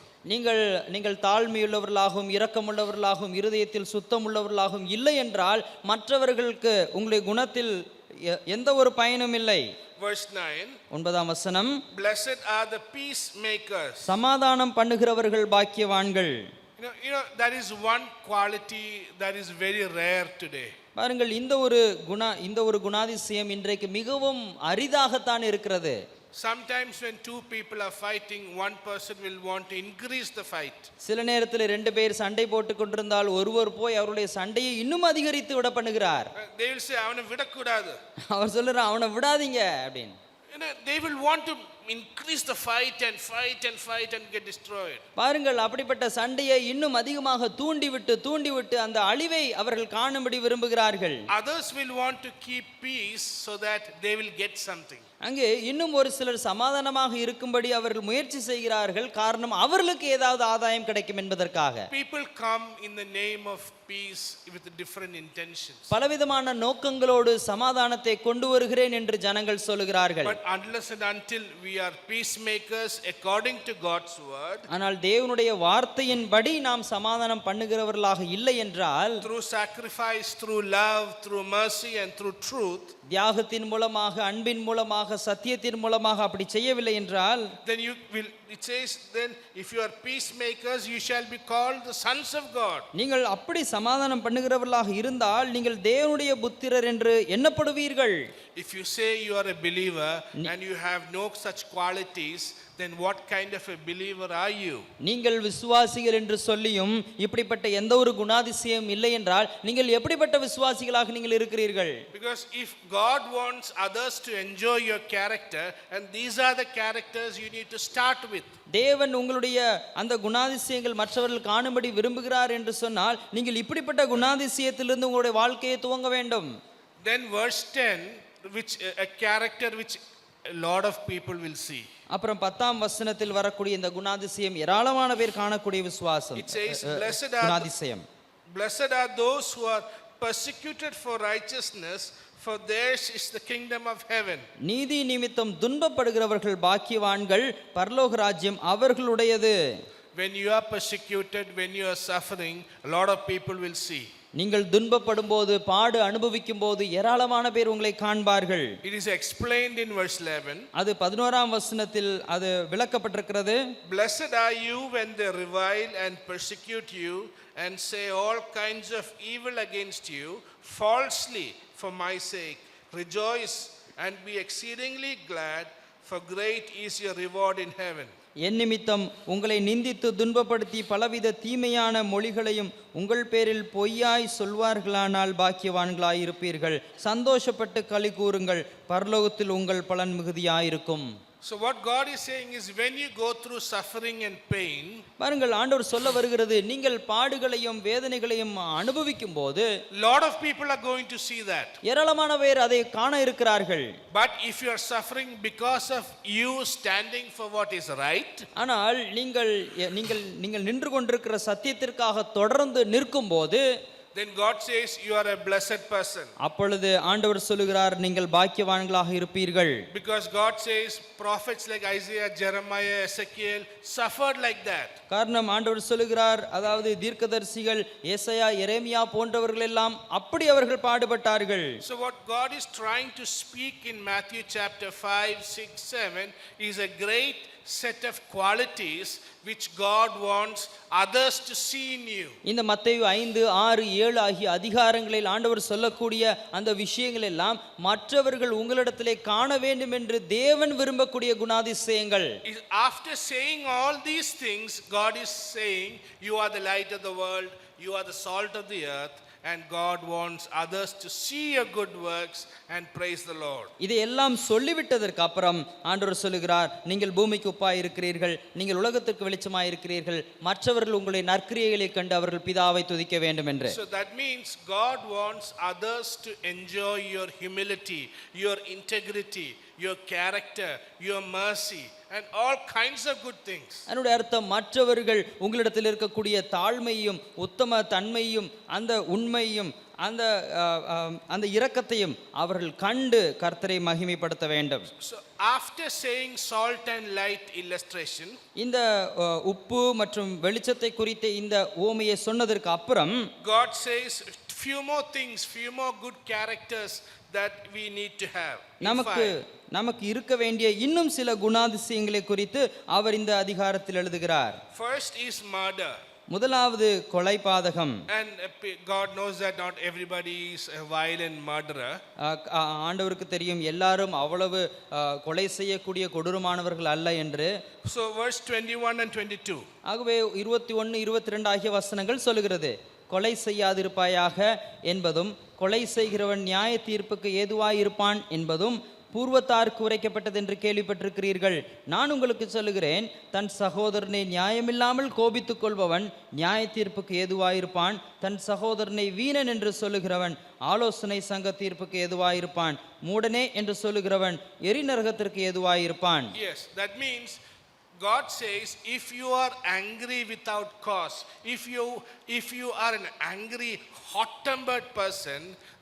Speaker 2: நீங்கள் தாழ்மையுள்ளவர்களாகவும் இரக்கமுள்ளவர்களாகவும் இருதயத்தில் சுத்தமுள்ளவர்களாகவும் இல்லை என்றால் மற்றவர்களுக்கு உங்களுடைய குணத்தில் எந்த ஒரு பயனும் இல்லை.
Speaker 1: Verse 9.
Speaker 2: 9ஆம் வசனம்,
Speaker 1: Blessed are the peacemakers.
Speaker 2: சமாதானம் பண்ணுகிறவர்கள் பாக்கியவான்கள்.
Speaker 1: You know that is one quality that is very rare today.
Speaker 2: பாருங்கள், இந்த ஒரு குணாதிசயம் இன்றைக்கு மிகவும் அரிதாகத்தான் இருக்கிறது.
Speaker 1: Sometimes when two people are fighting, one person will want to increase the fight.
Speaker 2: சில நேரத்தில் ரெண்டு பேர் சண்டை போட்டுக் கொண்டிருந்தால் ஒருவர் போய் அவருடைய சண்டையை இன்னும் அதிகரித்து விட பண்ணுகிறார்.
Speaker 1: They will say அவனை விடக்கூடாது.
Speaker 2: அவர் சொல்றார் அவனை விடாதீங்க அப்படின்னு.
Speaker 1: They will want to increase the fight and fight and fight and get destroyed.
Speaker 2: பாருங்கள், அப்படிப்பட்ட சண்டையை இன்னும் அதிகமாக தூண்டிவிட்டு அந்த அழிவை அவர்கள் காணும்படி விரும்புகிறார்கள்.
Speaker 1: Others will want to keep peace so that they will get something.
Speaker 2: அங்கே இன்னும் ஒரு சிலர் சமாதானமாக இருக்கும்படி அவர்கள் முயற்சி செய்கிறார்கள். காரணம், அவர்களுக்கு ஏதாவது ஆதாயம் கிடைக்கும் என்பதற்காக.
Speaker 1: People come in the name of peace with different intentions.
Speaker 2: பலவிதமான நோக்கங்களோடு சமாதானத்தை கொண்டு வருகிறேன் என்று ஜனங்கள் சொல்லுகிறார்கள்.
Speaker 1: But unless and until we are peacemakers according to God's word,
Speaker 2: ஆனால் தேவனுடைய வார்த்தையின்படி நாம் சமாதானம் பண்ணுகிறவர்களாக இல்லை என்றால்,
Speaker 1: through sacrifice, through love, through mercy and through truth,
Speaker 2: தியாகத்தின் மூலமாக, அன்பின் மூலமாக, சத்தியத்தின் மூலமாக அப்படி செய்யவில்லை என்றால்,
Speaker 1: then it says, then if you are peacemakers, you shall be called the sons of God.
Speaker 2: நீங்கள் அப்படி சமாதானம் பண்ணுகிறவர்களாக இருந்தால் நீங்கள் தேவனுடைய புத்திரர் என்று எண்ணப்படுவீர்கள்.
Speaker 1: If you say you are a believer and you have no such qualities, then what kind of a believer are you?
Speaker 2: நீங்கள் விசுவாசிகள் என்று சொல்லியும் இப்படிப்பட்ட எந்த ஒரு குணாதிசயம் இல்லை என்றால் நீங்கள் எப்படிப்பட்ட விசுவாசிகளாக நீங்கள் இருக்கிறீர்கள்?
Speaker 1: Because if God wants others to enjoy your character, and these are the characters you need to start with.
Speaker 2: தேவன் உங்களுடைய அந்த குணாதிசயங்கள் மற்றவர்கள் காணும்படி விரும்புகிறார் என்று சொன்னால் நீங்கள் இப்படிப்பட்ட குணாதிசயத்திலிருந்து உங்களுடைய வாழ்க்கையை துவங்க வேண்டும்.
Speaker 1: Then verse 10, which a character which a lot of people will see.
Speaker 2: அப்புறம் 10ஆம் வசனத்தில் வரக்கூடிய இந்த குணாதிசயம் ஏராளமான பேர் காணக்கூடிய விசுவாசம்.
Speaker 1: It says,
Speaker 2: குணாதிசயம்.
Speaker 1: Blessed are those who are persecuted for righteousness, for theirs is the kingdom of heaven.
Speaker 2: நீதி நிமித்தம் துன்பப்படுகிறவர்கள் பாக்கியவான்கள், பரலோக ராஜ்யம் அவர்களுடையது.
Speaker 1: When you are persecuted, when you are suffering, a lot of people will see.
Speaker 2: நீங்கள் துன்பப்படும் போது, பாடு அனுபவிக்கும் போது ஏராளமான பேர் உங்களை காண்பார்கள்.
Speaker 1: It is explained in verse 11.
Speaker 2: அது 11ஆம் வசனத்தில் அது விளக்கப்பட்டிருக்கிறது.
Speaker 1: Blessed are you when they revile and persecute you and say all kinds of evil against you falsely for my sake. Rejoice and be exceedingly glad, for great is your reward in heaven.
Speaker 2: என் நிமித்தம் உங்களை நிந்தித்து துன்பப்படுத்தி பலவித தீமையான மொழிகளையும் உங்கள் பேரில் பொய்யாய் சொல்வார்களானால் பாக்கியவான்களாய் இருப்பீர்கள். சந்தோஷப்பட்டு களி கூறுங்கள், பரலோகத்தில் உங்கள் பலன் மிகுதியாயிருக்கும்.
Speaker 1: So what God is saying is, when you go through suffering and pain,
Speaker 2: பாருங்கள், ஆண்டவர் சொல்ல வருகிறது, நீங்கள் பாடுகளையும் வேதனைகளையும் அனுபவிக்கும் போது
Speaker 1: lot of people are going to see that.
Speaker 2: ஏராளமான பேர் அதை காண இருக்கிறார்கள்.
Speaker 1: But if you are suffering because of you standing for what is right,
Speaker 2: ஆனால் நீங்கள் நின்று கொண்டிருக்கிற சத்தியத்திற்காக தொடர்ந்து நிற்கும் போது,
Speaker 1: then God says you are a blessed person.
Speaker 2: அப்பொழுது ஆண்டவர் சொல்லுகிறார், நீங்கள் பாக்கியவான்களாக இருப்பீர்கள்.
Speaker 1: Because God says prophets like Isaiah, Jeremiah, Ezekiel suffered like that.
Speaker 2: காரணம், ஆண்டவர் சொல்லுகிறார், அதாவது தீர்க்கதரிசிகள் ஏசாயா, எரேமியா போன்றவர்கள் எல்லாம் அப்படி அவர்கள் பாடுபட்டார்கள்.
Speaker 1: So what God is trying to speak in Matthew chapter 5, 6, 7 is a great set of qualities which God wants others to see in you.
Speaker 2: இந்த மத்தேயு 5, 6, 7 ஆகிய அதிகாரங்களில் ஆண்டவர் சொல்லக்கூடிய அந்த விஷயங்கள் எல்லாம் மற்றவர்கள் உங்களிடத்திலே காண வேண்டும் என்று தேவன் விரும்பக்கூடிய குணாதிசயங்கள்.
Speaker 1: After saying all these things, God is saying you are the light of the world, you are the salt of the earth, and God wants others to see your good works and praise the Lord.
Speaker 2: இதையெல்லாம் சொல்லிவிட்டதற்கு அப்புறம் ஆண்டவர் சொல்லுகிறார், நீங்கள் பூமிக்கு உப்பாய் இருக்கிறீர்கள், நீங்கள் உலகத்திற்கு வெளிச்சமாய் இருக்கிறீர்கள், மற்றவர்கள் உங்களுடைய நற்கிரியைகளை கண்டு அவர்கள் பிதாவை துதிக்க வேண்டும் என்று.
Speaker 1: So that means God wants others to enjoy your humility, your integrity, your character, your mercy, and all kinds of good things.
Speaker 2: அதனுடைய அர்த்தம் மற்றவர்கள் உங்களிடத்தில் இருக்கக்கூடிய தாழ்மையும் உத்தம தன்மையும் அந்த உண்மையும் அந்த இரக்கத்தையும் அவர்கள் கண்டு கர்த்தரை மகிமைப்படுத்த வேண்டும்.
Speaker 1: So after saying salt and light illustration,
Speaker 2: இந்த உப்பு மற்றும் வெளிச்சத்தை குறித்த இந்த உவமையை சொன்னதற்கு அப்புறம்
Speaker 1: God says few more things, few more good characters that we need to have.
Speaker 2: நமக்கு இருக்க வேண்டிய இன்னும் சில குணாதிசயங்களை குறித்து அவர் இந்த அதிகாரத்தில் எழுதுகிறார்.
Speaker 1: First is murder.
Speaker 2: முதலாவது கொலை பாதகம்.
Speaker 1: And God knows that not everybody is a violent murderer.
Speaker 2: ஆண்டவருக்கு தெரியும் எல்லாரும் அவ்வளவு கொலை செய்யக்கூடிய கொடூரமானவர்கள் அல்ல என்று.
Speaker 1: So verse 21 and 22.
Speaker 2: ஆகவே 21 22 ஆகிய வசனங்கள் சொல்லுகிறது, கொலை செய்யாதிருப்பாயாக என்பதும் கொலை செய்கிறவன் நியாய தீர்ப்புக்கு ஏதுவாயிருப்பான் என்பதும் பூர்வத்தாருக்கு உரைக்கப்பட்டது என்று கேள்விப்பட்டிருக்கிறீர்கள். நான் உங்களுக்கு சொல்லுகிறேன், தன் சகோதரனை நியாயமில்லாமல் கோபித்துக் கொள்பவன் நியாய தீர்ப்புக்கு ஏதுவாயிருப்பான், தன் சகோதரனை வீணன் என்று சொல்லுகிறவன் ஆலோசனை சங்க தீர்ப்புக்கு ஏதுவாயிருப்பான், மூடனே என்று சொல்லுகிறவன் எரிநரகத்திற்கு ஏதுவாயிருப்பான்.
Speaker 1: Yes, that means God says if you are angry without cause, if you are an angry hot-tempered person,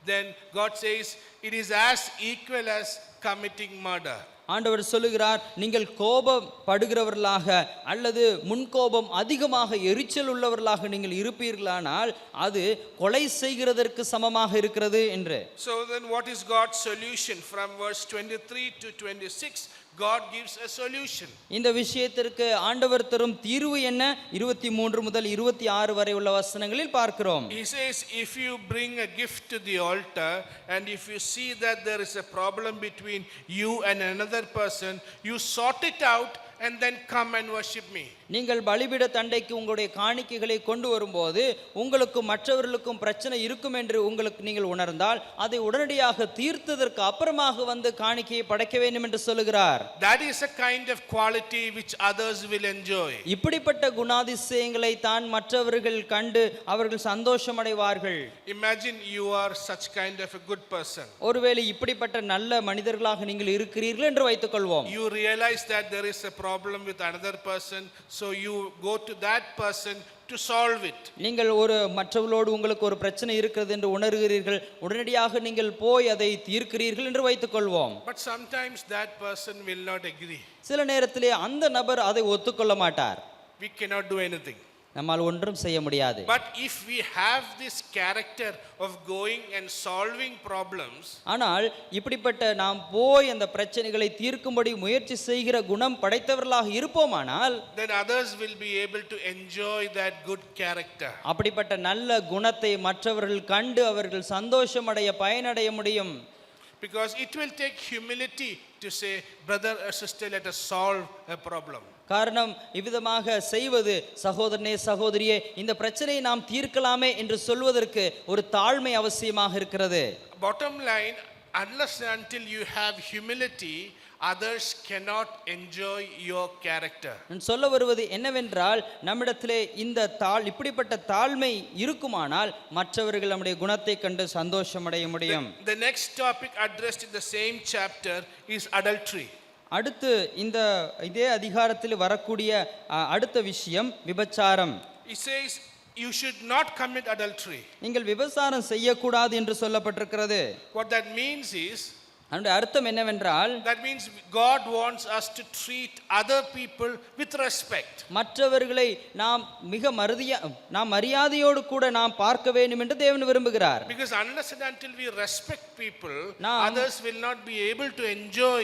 Speaker 1: then God says it is as equal as committing murder.
Speaker 2: ஆண்டவர் சொல்லுகிறார், நீங்கள் கோபப்படுகிறவர்களாக அல்லது முன்கோபம் அதிகமாக எரிச்சல் உள்ளவர்களாக நீங்கள் இருப்பீர்களானால் அது கொலை செய்கிறதற்கு சமமாக இருக்கிறது என்று.
Speaker 1: So then what is God's solution? From verse 23 to 26 God gives a solution.
Speaker 2: இந்த விஷயத்திற்கு ஆண்டவர் தரும் தீர்வு என்ன? 23 முதல் 26 வரை உள்ள வசனங்களில் பார்க்கிறோம்.
Speaker 1: He says if you bring a gift to the altar and if you see that there is a problem between you and another person, you sort it out and then come and worship me.
Speaker 2: நீங்கள் பலிபீட தண்டைக்கு உங்களுடைய காணிக்கைகளை கொண்டு வரும்போது உங்களுக்கும் மற்றவர்களுக்கும் பிரச்சனை இருக்கும் என்று நீங்கள் உணர்ந்தால் அதை உடனடியாக தீர்த்ததற்கு அப்புறமாக வந்து காணிக்கையை படைக்க வேண்டும் என்று சொல்லுகிறார்.
Speaker 1: That is a kind of quality which others will enjoy.
Speaker 2: இப்படிப்பட்ட குணாதிசயங்களை தான் மற்றவர்கள் கண்டு அவர்கள் சந்தோஷம் அடைவார்கள்.
Speaker 1: Imagine you are such kind of a good person.
Speaker 2: ஒருவேளை இப்படிப்பட்ட நல்ல மனிதர்களாக நீங்கள் இருக்கிறீர்கள் என்று வைத்துக்கொள்வோம்.
Speaker 1: You realize that there is a problem with another person, so you go to that person to solve it.
Speaker 2: நீங்கள் மற்றவர்களோடு உங்களுக்கு ஒரு பிரச்சனை இருக்கிறது என்று உணர்கிறீர்கள், உடனடியாக நீங்கள் போய் அதை தீர்க்கிறீர்கள் என்று வைத்துக்கொள்வோம்.
Speaker 1: But sometimes that person will not agree.
Speaker 2: சில நேரத்திலே அந்த நபர் அதை ஒத்துக்கொள்ள மாட்டார்.
Speaker 1: We cannot do anything.
Speaker 2: நம்மால் ஒன்றும் செய்ய முடியாது.
Speaker 1: But if we have this character of going and solving problems,
Speaker 2: ஆனால் இப்படிப்பட்ட நாம் போய் அந்த பிரச்சனைகளை தீர்க்கும்படி முயற்சி செய்கிற குணம் படைத்தவர்களாக இருப்போமானால்
Speaker 1: then others will be able to enjoy that good character.
Speaker 2: அப்படிப்பட்ட நல்ல குணத்தை மற்றவர்கள் கண்டு அவர்கள் சந்தோஷமடைய பயனடைய முடியும்.
Speaker 1: Because it will take humility to say, brother or sister, let us solve a problem.
Speaker 2: காரணம் இவ்விதமாக செய்வது, சகோதரனே சகோதரியே இந்த பிரச்சனையை நாம் தீர்க்கலாமே என்று சொல்வதற்கு ஒரு தாழ்மை அவசியமாக இருக்கிறது.
Speaker 1: Bottom line, unless and until you have humility, others cannot enjoy your character.
Speaker 2: நான் சொல்ல வருவது என்னவென்றால், நம்மிடத்திலே இந்த இப்படிப்பட்ட தாழ்மை இருக்குமானால் மற்றவர்கள் நம்முடைய குணத்தை கண்டு சந்தோஷமடைய முடியும்.
Speaker 1: The next topic addressed in the same chapter is adultery.
Speaker 2: அடுத்து இதே அதிகாரத்தில் வரக்கூடிய அடுத்த விஷயம் விபச்சாரம்.
Speaker 1: It says you should not commit adultery.
Speaker 2: நீங்கள் விபச்சாரம் செய்யக்கூடாது என்று சொல்லப்பட்டிருக்கிறது.
Speaker 1: What that means is,
Speaker 2: அதனுடைய அர்த்தம் என்னவென்றால்,
Speaker 1: that means God wants us to treat other people with respect.
Speaker 2: மற்றவர்களை நாம் மரியாதையோடு கூட நாம் பார்க்க வேண்டும் என்று தேவன் விரும்புகிறார்.
Speaker 1: Because unless and until we respect people, others will not be able to enjoy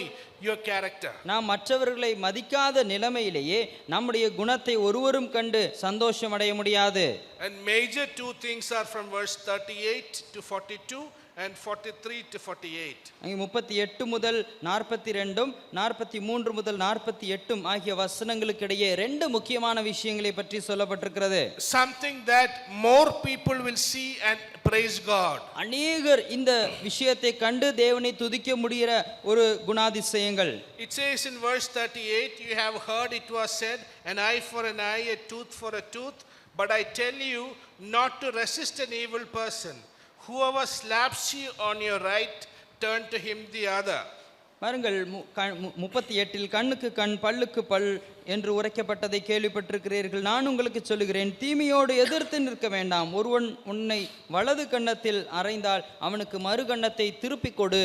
Speaker 1: your character.
Speaker 2: நாம் மற்றவர்களை மதிக்காத நிலைமையிலேயே நம்முடைய குணத்தை ஒருவரும் கண்டு சந்தோஷம் அடைய முடியாது.
Speaker 1: And major two things are from verse 38 to 42 and 43 to 48.
Speaker 2: அங்கே 38 முதல் 42 43 முதல் 48 ஆகிய வசனங்களுக்கு இடையே ரெண்டு முக்கியமான விஷயங்களை பற்றி சொல்லப்பட்டிருக்கிறது.
Speaker 1: Something that more people will see and praise God.
Speaker 2: அநேகர் இந்த விஷயத்தை கண்டு தேவனை துதிக்க முடிகிற ஒரு குணாதிசயங்கள்.
Speaker 1: It says in verse 38, you have heard it was said, an eye for an eye, a tooth for a tooth, but I tell you not to resist an evil person. Whoever slaps you on your right, turn to him the other.
Speaker 2: பாருங்கள் 38 கண்ணுக்கு கண் பல்லுக்கு பல் என்று உரைக்கப்பட்டதை கேள்விப்பட்டிருக்கிறீர்கள். நான் உங்களுக்கு சொல்லுகிறேன், தீமையோடு எதிர்த்து நிற்க வேண்டாம். ஒருவன் உன்னை வலது கன்னத்தில் அறைந்தால் அவனுக்கு மறு கன்னத்தை திருப்பிக் கொடு.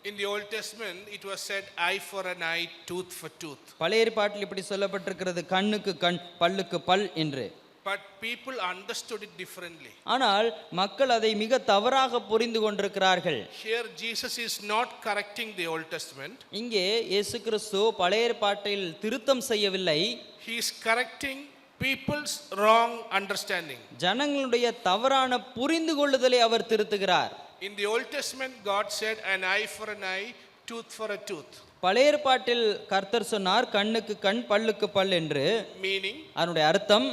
Speaker 1: In the Old Testament, it was said eye for an eye, tooth for tooth.
Speaker 2: பழைய ஏற்பாட்டில் இப்படி சொல்லப்பட்டிருக்கிறது, கண்ணுக்கு கண் பல்லுக்கு பல் என்று.
Speaker 1: But people understood it differently.
Speaker 2: ஆனால் மக்கள் அதை மிக தவறாக புரிந்து கொண்டிருக்கிறார்கள்.
Speaker 1: Here Jesus is not correcting the Old Testament.
Speaker 2: இங்கே இயேசு கிறிஸ்து பழைய ஏற்பாட்டில் திருத்தம் செய்யவில்லை.
Speaker 1: He is correcting people's wrong understanding.
Speaker 2: ஜனங்களுடைய தவறான புரிந்து கொள்ளுதலை அவர் திருத்துகிறார்.
Speaker 1: In the Old Testament, God said an eye for an eye, tooth for a tooth.
Speaker 2: பழைய ஏற்பாட்டில் கர்த்தர் சொன்னார் கண்ணுக்கு கண் பல்லுக்கு பல் என்று.
Speaker 1: Meaning,
Speaker 2: அதனுடைய அர்த்தம்,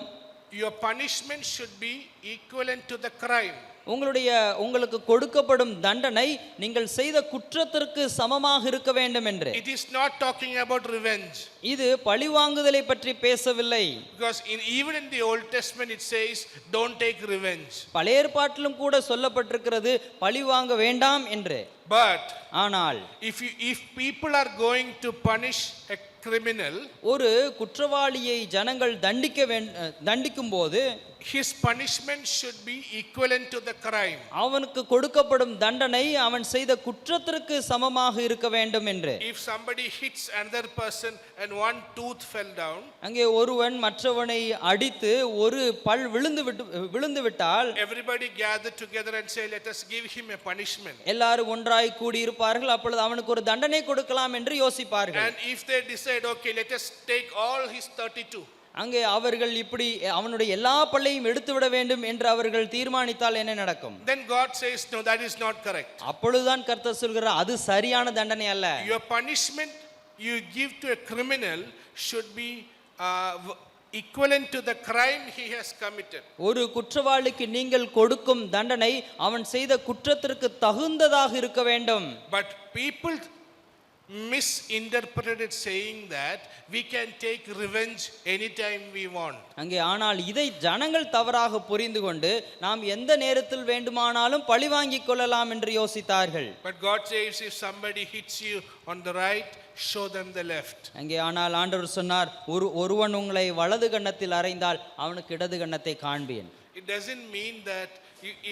Speaker 1: your punishment should be equivalent to the crime.
Speaker 2: உங்களுக்கு கொடுக்கப்படும் தண்டனை நீங்கள் செய்த குற்றத்திற்கு சமமாக இருக்க வேண்டும் என்று.
Speaker 1: It is not talking about revenge.
Speaker 2: இது பழிவாங்குதலை பற்றி பேசவில்லை.
Speaker 1: Because even in the Old Testament it says don't take revenge.
Speaker 2: பழைய ஏற்பாட்டிலும் கூட சொல்லப்பட்டிருக்கிறது பழிவாங்க வேண்டாம் என்று.
Speaker 1: But
Speaker 2: ஆனால்
Speaker 1: if people are going to punish a criminal,
Speaker 2: ஒரு குற்றவாளியை ஜனங்கள் தண்டிக்கும் போது
Speaker 1: his punishment should be equivalent to the crime.
Speaker 2: அவனுக்கு கொடுக்கப்படும் தண்டனை அவன் செய்த குற்றத்திற்கு சமமாக இருக்க வேண்டும் என்று.
Speaker 1: If somebody hits another person and one tooth fell down,
Speaker 2: அங்கே ஒருவன் மற்றவனை அடித்து ஒரு பல் விழுந்து விட்டால்
Speaker 1: everybody gather together and say let us give him a punishment.
Speaker 2: எல்லாரும் ஒன்றாய் கூடி இருப்பார்கள். அப்பொழுது அவனுக்கு ஒரு தண்டனை கொடுக்கலாம் என்று யோசிப்பார்கள்.
Speaker 1: And if they decide okay let us take all his 32,
Speaker 2: அங்கே அவர்கள் இப்படி அவனுடைய எல்லா பல்லையும் எடுத்து விட வேண்டும் என்று அவர்கள் தீர்மானித்தால் என்ன நடக்கும்?
Speaker 1: Then God says no, that is not correct.
Speaker 2: அப்பொழுதுதான் கர்த்தர் சொல்கிறார் அது சரியான தண்டனை அல்ல.
Speaker 1: Your punishment you give to a criminal should be equivalent to the crime he has committed.
Speaker 2: ஒரு குற்றவாளிக்கு நீங்கள் கொடுக்கும் தண்டனை அவன் செய்த குற்றத்திற்கு தகுந்ததாக இருக்க வேண்டும்.
Speaker 1: But people misinterpreted saying that we can take revenge anytime we want.
Speaker 2: அங்கே ஆனால் இதை ஜனங்கள் தவறாக புரிந்து கொண்டு நாம் எந்த நேரத்தில் வேண்டுமானாலும் பழி வாங்கிக் கொள்ளலாம் என்று யோசித்தார்கள்.
Speaker 1: But God says if somebody hits you on the right, show them the left.
Speaker 2: அங்கே ஆனால் ஆண்டவர் சொன்னார் ஒருவன் உங்களை வலது கன்னத்தில் அறைந்தால் அவனுக்கு இடது கன்னத்தை காண்பேன்.
Speaker 1: It doesn't mean that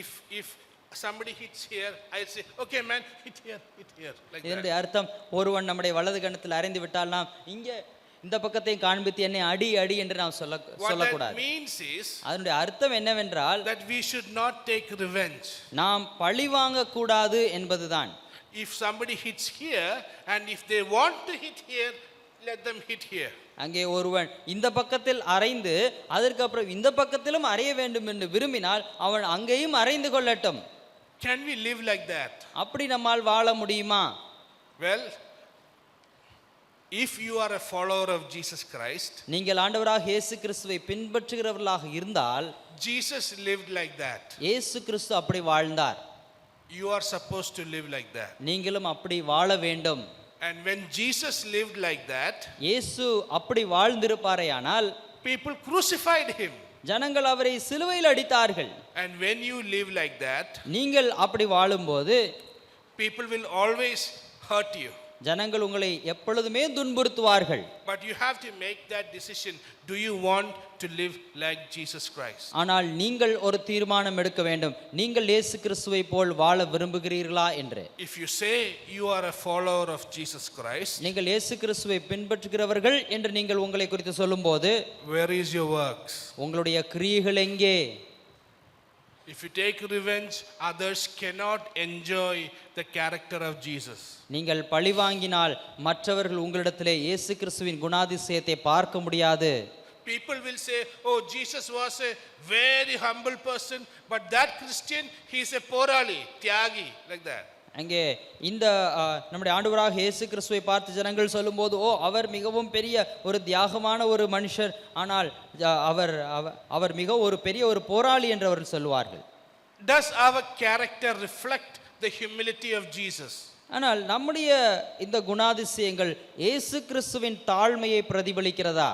Speaker 1: if somebody hits here, I say okay man, hit here like
Speaker 2: இதனுடைய
Speaker 1: that.
Speaker 2: அர்த்தம் ஒருவன் நம்முடைய வலது கன்னத்தில் அறைந்து விட்டால் நாம் இங்கே இந்த பக்கத்தை காண்பித்து என்னை அடி என்று நாம் சொல்லக்கூடாது.
Speaker 1: What that means is
Speaker 2: அதனுடைய அர்த்தம் என்னவென்றால்
Speaker 1: that we should not take revenge.
Speaker 2: நாம் பழி வாங்க கூடாது என்பதுதான்.
Speaker 1: If somebody hits here and if they want to hit here, let them hit here.
Speaker 2: அங்கே ஒருவன் இந்த பக்கத்தில் அறைந்து அதற்கு அப்புறம் இந்த பக்கத்திலும் அறைய வேண்டும் என்று விரும்பினால் அவன் அங்கேயும் அறைந்து கொள்ளட்டும்.
Speaker 1: Can we live like that?
Speaker 2: அப்படி நம்மால் வாழ முடியுமா?
Speaker 1: Well, if you are a follower of Jesus Christ,
Speaker 2: நீங்கள் ஆண்டவராக இயேசு கிறிஸ்துவை பின்பற்றுகிறவர்களாக இருந்தால்
Speaker 1: Jesus lived like that.
Speaker 2: இயேசு கிறிஸ்து அப்படி வாழ்ந்தார்.
Speaker 1: You are supposed to live like that.
Speaker 2: நீங்களும் அப்படி வாழ வேண்டும்.
Speaker 1: And when Jesus lived like that,
Speaker 2: இயேசு அப்படி வாழ்ந்திருப்பாரேயானால்
Speaker 1: people crucified him.
Speaker 2: ஜனங்கள் அவரை சிலுவையில் அடித்தார்கள்.
Speaker 1: And when you live like that,
Speaker 2: நீங்கள் அப்படி வாழும்போது
Speaker 1: people will always hurt you.
Speaker 2: ஜனங்கள் உங்களை எப்பொழுதுமே துன்புறுத்துவார்கள்.
Speaker 1: But you have to make that decision. Do you want to live like Jesus Christ?
Speaker 2: ஆனால் நீங்கள் ஒரு தீர்மானம் எடுக்க வேண்டும். நீங்கள் இயேசு கிறிஸ்துவை போல் வாழ விரும்புகிறீர்களா என்று.
Speaker 1: If you say you are a follower of Jesus Christ,
Speaker 2: நீங்கள் இயேசு கிறிஸ்துவை பின்பற்றுகிறவர்கள் என்று நீங்கள் உங்களை குறித்து சொல்லும்போது,
Speaker 1: where is your works?
Speaker 2: உங்களுடைய கிரியைகள் எங்கே?
Speaker 1: If you take revenge, others cannot enjoy the character of Jesus.
Speaker 2: நீங்கள் பழி வாங்கினால் மற்றவர்கள் உங்களிடத்திலே இயேசு கிறிஸ்துவின் குணாதிசயத்தை பார்க்க முடியாது.
Speaker 1: People will say, oh, Jesus was a very humble person, but that Christian, he is a porali, tyagi, like that.
Speaker 2: அங்கே இந்த நம்முடைய ஆண்டவராக இயேசு கிறிஸ்துவை பார்த்து ஜனங்கள் சொல்லும்போது, ஓ, அவர் மிகவும் பெரிய ஒரு தியாகமான ஒரு மனுஷர், ஆனால் அவர் அவர் மிக ஒரு பெரிய ஒரு போராளி என்று அவர்கள் சொல்வார்கள்.
Speaker 1: Does our character reflect the humility of Jesus?
Speaker 2: ஆனால் நம்முடைய இந்த குணாதிசயங்கள் இயேசு கிறிஸ்துவின் தாழ்மையை பிரதிபலிக்கிறதா?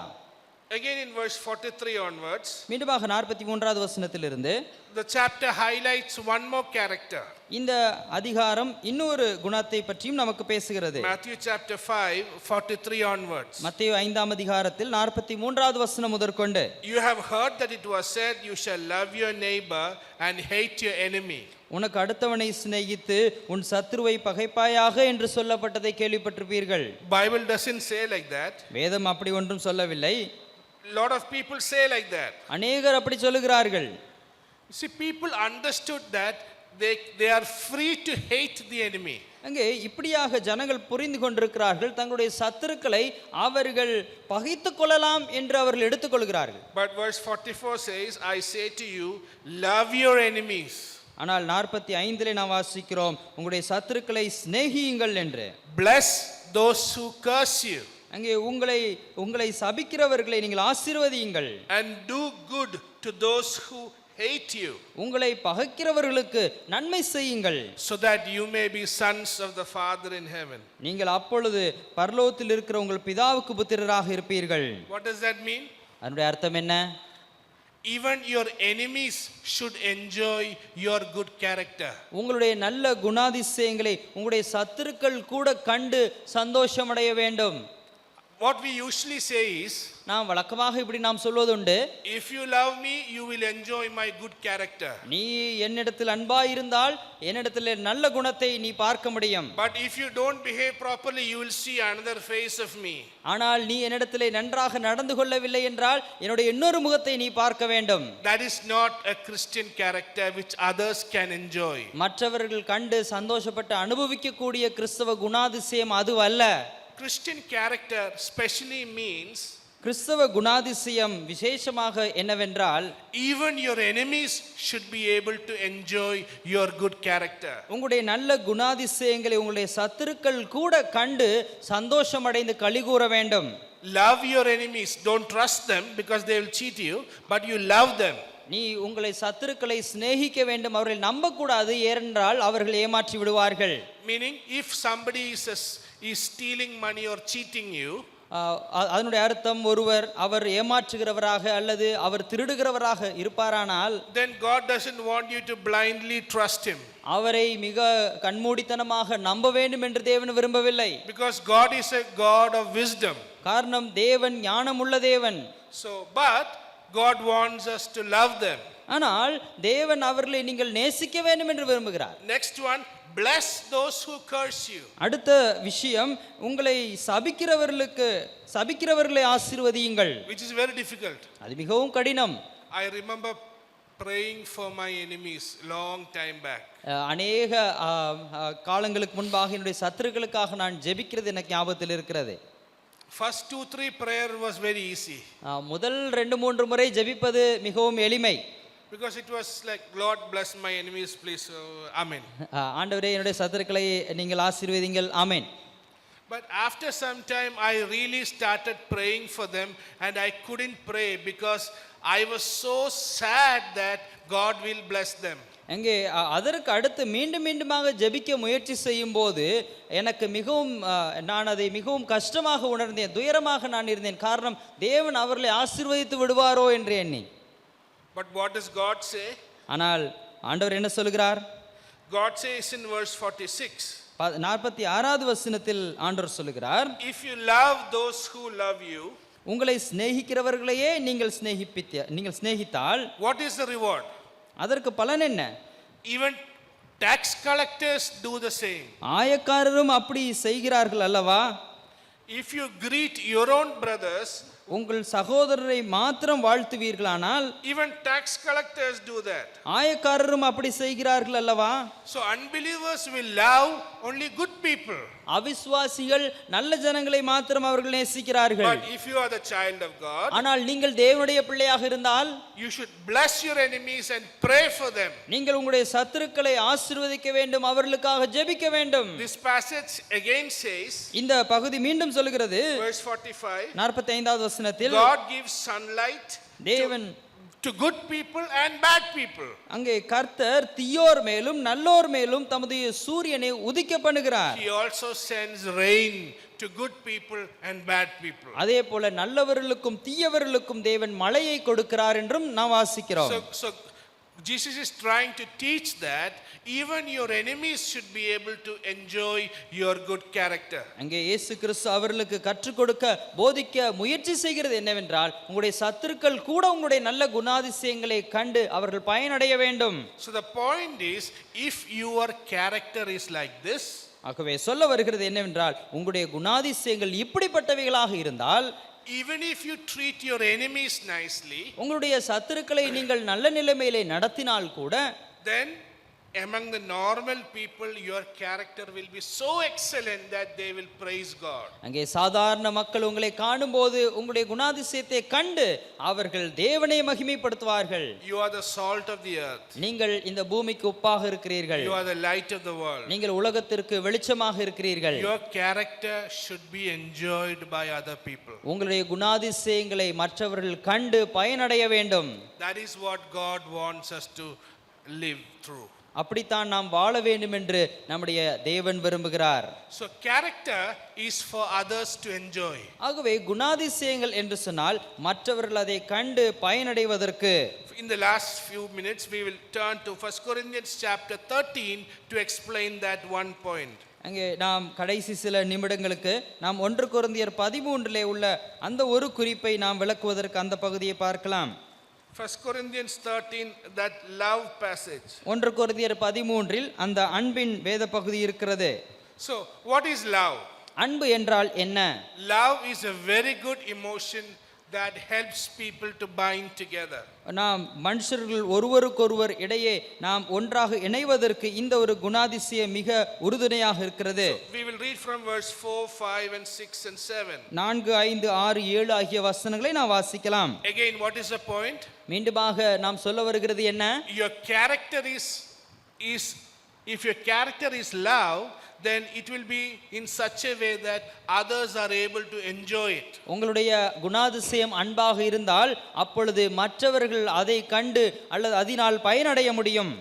Speaker 1: Again in verse 43 onwards,
Speaker 2: மீண்டுமாக 43வது வசனத்திலிருந்து
Speaker 1: the chapter highlights one more character.
Speaker 2: இந்த அதிகாரம் இன்னொரு குணத்தை பற்றியும் நமக்கு பேசுகிறது.
Speaker 1: Matthew chapter 5, 43 onwards.
Speaker 2: மத்தேயு 5ஆம் அதிகாரத்தில் 43வது வசனம் முதற்கொண்டு,
Speaker 1: You have heard that it was said, you shall love your neighbor and hate your enemy.
Speaker 2: உனக்கு அடுத்தவனை சிநேகித்து உன் சத்துருவை பகைப்பாயாக என்று சொல்லப்பட்டதை கேள்விப்பட்டிருப்பீர்கள்.
Speaker 1: Bible doesn't say like that.
Speaker 2: வேதம் அப்படி ஒன்றும் சொல்லவில்லை.
Speaker 1: Lot of people say like that.
Speaker 2: அநேகர் அப்படி சொல்லுகிறார்கள்.
Speaker 1: See, people understood that they are free to hate the enemy.
Speaker 2: அங்கே இப்படியாக ஜனங்கள் புரிந்து கொண்டிருக்கிறார்கள், தங்களுடைய சத்துருக்களை அவர்கள் பகைத்து கொள்ளலாம் என்று அவர்கள் எடுத்துக்கொள்கிறார்கள்.
Speaker 1: But verse 44 says, I say to you, love your enemies.
Speaker 2: ஆனால் 45 நாம் வாசிக்கிறோம், உங்களுடைய சத்துருக்களை சிநேகியுங்கள் என்று.
Speaker 1: Bless those who curse you.
Speaker 2: அங்கே உங்களை சபிக்கிறவர்களை நீங்கள் ஆசீர்வதியுங்கள்.
Speaker 1: And do good to those who hate you.
Speaker 2: உங்களை பகைக்கிறவர்களுக்கு நன்மை செய்யுங்கள்.
Speaker 1: So that you may be sons of the Father in heaven.
Speaker 2: நீங்கள் அப்பொழுது பரலோகத்தில் இருக்கிற உங்கள் பிதாவுக்கு புத்திரராக இருப்பீர்கள்.
Speaker 1: What does that mean?
Speaker 2: அதனுடைய அர்த்தம் என்ன?
Speaker 1: Even your enemies should enjoy your good character.
Speaker 2: உங்களுடைய நல்ல குணாதிசயங்களை உங்களுடைய சத்துருக்கள் கூட கண்டு சந்தோஷமடைய வேண்டும்.
Speaker 1: What we usually say is,
Speaker 2: நாம் வழக்கமாக இப்படி நாம் சொல்வதுண்டு,
Speaker 1: if you love me, you will enjoy my good character.
Speaker 2: நீ என்னிடத்தில் அன்பாயிருந்தால் என்னிடத்தில் நல்ல குணத்தை நீ பார்க்க முடியும்.
Speaker 1: But if you don't behave properly, you will see another face of me.
Speaker 2: ஆனால் நீ என்னிடத்தில் நன்றாக நடந்து கொள்ளவில்லை என்றால் என்னுடைய இன்னொரு முகத்தை நீ பார்க்க வேண்டும்.
Speaker 1: That is not a Christian character which others can enjoy.
Speaker 2: மற்றவர்கள் கண்டு சந்தோஷப்பட்டு அனுபவிக்கக்கூடிய கிறிஸ்தவ குணாதிசயம் அதுவல்ல.
Speaker 1: Christian character specially means,
Speaker 2: கிறிஸ்தவ குணாதிசயம் விசேஷமாக என்னவென்றால்,
Speaker 1: even your enemies should be able to enjoy your good character.
Speaker 2: உங்களுடைய நல்ல குணாதிசயங்களை உங்களுடைய சத்துருக்கள் கூட கண்டு சந்தோஷமடைந்து களிகூற வேண்டும்.
Speaker 1: Love your enemies. Don't trust them because they will cheat you, but you love them.
Speaker 2: நீ உங்களை சத்துருக்களை சிநேகிக்க வேண்டும், அவர்களை நம்பக்கூடாது, ஏனென்றால் அவர்கள் ஏமாற்றி விடுவார்கள்.
Speaker 1: Meaning, if somebody is stealing money or cheating you,
Speaker 2: அதனுடைய அர்த்தம், ஒருவர் அவர் ஏமாற்றுகிறவராக அல்லது அவர் திருடுகிறவராக இருப்பாரானால்,
Speaker 1: then God doesn't want you to blindly trust him.
Speaker 2: அவரை மிக கண்மூடித்தனமாக நம்ப வேண்டும் என்று தேவன் விரும்பவில்லை.
Speaker 1: Because God is a God of wisdom.
Speaker 2: காரணம், தேவன் ஞானமுள்ள தேவன்.
Speaker 1: So, but God wants us to love them.
Speaker 2: ஆனால் தேவன் அவர்களை நீங்கள் நேசிக்க வேண்டும் என்று விரும்புகிறார்.
Speaker 1: Next one, bless those who curse you.
Speaker 2: அடுத்த விஷயம், உங்களை சபிக்கிறவர்களை ஆசீர்வதியுங்கள்.
Speaker 1: Which is very difficult.
Speaker 2: அது மிகவும் கடினம்.
Speaker 1: I remember praying for my enemies long time back.
Speaker 2: அநேக காலங்களுக்கு முன்பாக என்னுடைய சத்துருக்களுக்காக நான் ஜெபிக்கிறது எனக்கு ஞாபகத்தில் இருக்கிறது.
Speaker 1: First 2-3 prayer was very easy.
Speaker 2: முதல் 2-3 முறை ஜெபிப்பது மிகவும் எளிமை.
Speaker 1: Because it was like, Lord bless my enemies please. Amen.
Speaker 2: ஆண்டவரே என்னுடைய சத்துருக்களை நீங்கள் ஆசீர்வதிங்கள், ஆமென்.
Speaker 1: But after some time I really started praying for them and I couldn't pray because I was so sad that God will bless them.
Speaker 2: அங்கே அதற்கு அடுத்து மீண்டுமாக ஜெபிக்க முயற்சி செய்யும் போது எனக்கு மிகவும் நான் அதை மிகவும் கஷ்டமாக உணர்ந்தேன், துயரமாக நான் இருந்தேன். காரணம், தேவன் அவர்களை ஆசீர்வதித்து விடுவாரோ என்று எண்ணி.
Speaker 1: But what does God say?
Speaker 2: ஆனால் ஆண்டவர் என்ன சொல்கிறார்?
Speaker 1: God says in verse 46,
Speaker 2: 46வது வசனத்தில் ஆண்டவர் சொல்கிறார்,
Speaker 1: if you love those who love you,
Speaker 2: உங்களை சிநேகிக்கிறவர்களையே நீங்கள் சிநேகித்தால்
Speaker 1: what is the reward?
Speaker 2: அதற்கு பலன் என்ன?
Speaker 1: Even tax collectors do the same.
Speaker 2: ஆயக்காரரும் அப்படி செய்கிறார்கள் அல்லவா?
Speaker 1: If you greet your own brothers,
Speaker 2: உங்கள் சகோதரரை மாத்திரம் வாழ்த்துவீர்களானால்,
Speaker 1: even tax collectors do that.
Speaker 2: ஆயக்காரரும் அப்படி செய்கிறார்கள் அல்லவா?
Speaker 1: So unbelievers will love only good people.
Speaker 2: அவிசுவாசிகள் நல்ல ஜனங்களை மாத்திரம் அவர்கள் நேசிக்கிறார்கள்.
Speaker 1: But if you are the child of God,
Speaker 2: ஆனால் நீங்கள் தேவனுடைய பிள்ளையாக இருந்தால்
Speaker 1: you should bless your enemies and pray for them.
Speaker 2: நீங்கள் உங்களுடைய சத்துருக்களை ஆசீர்வதிக்க வேண்டும், அவர்களுக்காக ஜெபிக்க வேண்டும்.
Speaker 1: This passage again says,
Speaker 2: இந்த பகுதி மீண்டும் சொல்கிறது
Speaker 1: verse 45,
Speaker 2: 45வது வசனத்தில்
Speaker 1: God gives sunlight
Speaker 2: தேவன்
Speaker 1: to good people and bad people.
Speaker 2: அங்கே கர்த்தர் தீயோர் மேலும் நல்லோர் மேலும் தமது சூரியனை உதிக்க பண்ணுகிறார்.
Speaker 1: He also sends rain to good people and bad people.
Speaker 2: அதே போல நல்லவர்களுக்கும் தீயவர்களுக்கும் தேவன் மழையை கொடுக்கிறார் என்றும் நாம் வாசிக்கிறோம்.
Speaker 1: So Jesus is trying to teach that even your enemies should be able to enjoy your good character.
Speaker 2: அங்கே இயேசு கிறிஸ்து அவர்களுக்கு கற்றுக் கொடுக்க போதிக்க முயற்சி செய்கிறது என்னவென்றால் உங்களுடைய சத்துருக்கள் கூட உங்களுடைய நல்ல குணாதிசயங்களை கண்டு அவர்கள் பயனடைய வேண்டும்.
Speaker 1: So the point is, if your character is like this,
Speaker 2: ஆகவே சொல்ல வருகிறது என்னவென்றால் உங்களுடைய குணாதிசயங்கள் இப்படிப்பட்டவைகளாக இருந்தால்,
Speaker 1: even if you treat your enemies nicely,
Speaker 2: உங்களுடைய சத்துருக்களை நீங்கள் நல்ல நிலைமையிலே நடத்தினால் கூட,
Speaker 1: then among the normal people your character will be so excellent that they will praise God.
Speaker 2: அங்கே சாதாரண மக்கள் உங்களை காணும்போது உங்களுடைய குணாதிசயத்தை கண்டு அவர்கள் தேவனை மகிமைப்படுத்துவார்கள்.
Speaker 1: You are the salt of the earth.
Speaker 2: நீங்கள் இந்த பூமிக்கு உப்பாக இருக்கிறீர்கள்.
Speaker 1: You are the light of the world.
Speaker 2: நீங்கள் உலகத்திற்கு வெளிச்சமாக இருக்கிறீர்கள்.
Speaker 1: Your character should be enjoyed by other people.
Speaker 2: உங்களுடைய குணாதிசயங்களை மற்றவர்கள் கண்டு பயனடைய வேண்டும்.
Speaker 1: That is what God wants us to live through.
Speaker 2: அப்படித்தான் நாம் வாழ வேண்டும் என்று நம்முடைய தேவன் விரும்புகிறார்.
Speaker 1: So character is for others to enjoy.
Speaker 2: ஆகவே குணாதிசயங்கள் என்று சொன்னால் மற்றவர்கள் அதை கண்டு பயனடைவதற்கு.
Speaker 1: In the last few minutes we will turn to 1 Corinthians chapter 13 to explain that one point.
Speaker 2: அங்கே நாம் கடைசி சில நிமிடங்களுக்கு நாம் 1 கொரிந்தியர் 13 உள்ள அந்த ஒரு குறிப்பை நாம் விளக்குவதற்கு அந்த பகுதியை பார்க்கலாம்.
Speaker 1: 1 Corinthians 13, that love passage.
Speaker 2: 1 கொரிந்தியர் 13 அந்த அன்பின் வேத பகுதி இருக்கிறது.
Speaker 1: So what is love?
Speaker 2: அன்பு என்றால் என்ன?
Speaker 1: Love is a very good emotion that helps people to bind together.
Speaker 2: நாம் மனுஷர்கள் ஒருவருக்கொருவர் இடையே நாம் ஒன்றாக இணைவதற்கு இந்த ஒரு குணாதிசயம் மிக உறுதுணையாக இருக்கிறது.
Speaker 1: We will read from verse 4, 5 and 6 and 7.
Speaker 2: 4, 5, 6, 7 ஆகிய வசனங்களை நாம் வாசிக்கலாம்.
Speaker 1: Again, what is the point?
Speaker 2: மீண்டுமாக நாம் சொல்ல வருகிறது என்ன?
Speaker 1: Your character is if your character is love, then it will be in such a way that others are able to enjoy it.
Speaker 2: உங்களுடைய குணாதிசயம் அன்பாக இருந்தால் அப்பொழுது மற்றவர்கள் அதை கண்டு அல்லது அதனால் பயனடைய முடியும்.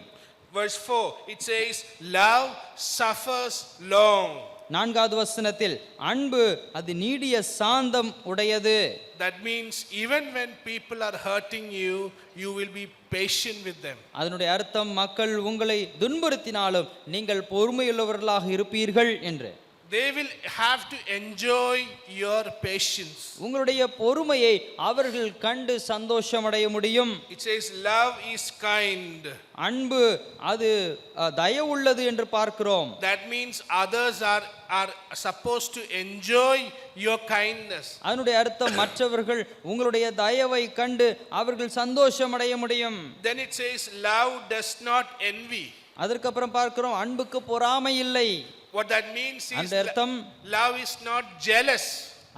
Speaker 1: Verse 4, it says, love suffers long.
Speaker 2: 4வது வசனத்தில் அன்பு அது நீடிய சாந்தம் உடையது.
Speaker 1: That means even when people are hurting you, you will be patient with them.
Speaker 2: அதனுடைய அர்த்தம் மக்கள் உங்களை துன்புறுத்தினாலும் நீங்கள் பொறுமையுள்ளவர்களாக இருப்பீர்கள் என்று.
Speaker 1: They will have to enjoy your patience.
Speaker 2: உங்களுடைய பொறுமையை அவர்கள் கண்டு சந்தோஷமடைய முடியும்.
Speaker 1: It says love is kind.
Speaker 2: அன்பு அது தயவுள்ளது என்று பார்க்கிறோம்.
Speaker 1: That means others are supposed to enjoy your kindness.
Speaker 2: அதனுடைய அர்த்தம் மற்றவர்கள் உங்களுடைய தயவை கண்டு அவர்கள் சந்தோஷமடைய முடியும்.
Speaker 1: Then it says love does not envy.
Speaker 2: அதற்கு அப்புறம் பார்க்கிறோம் அன்புக்கு பொறாமை இல்லை.
Speaker 1: What that means is love is not jealous.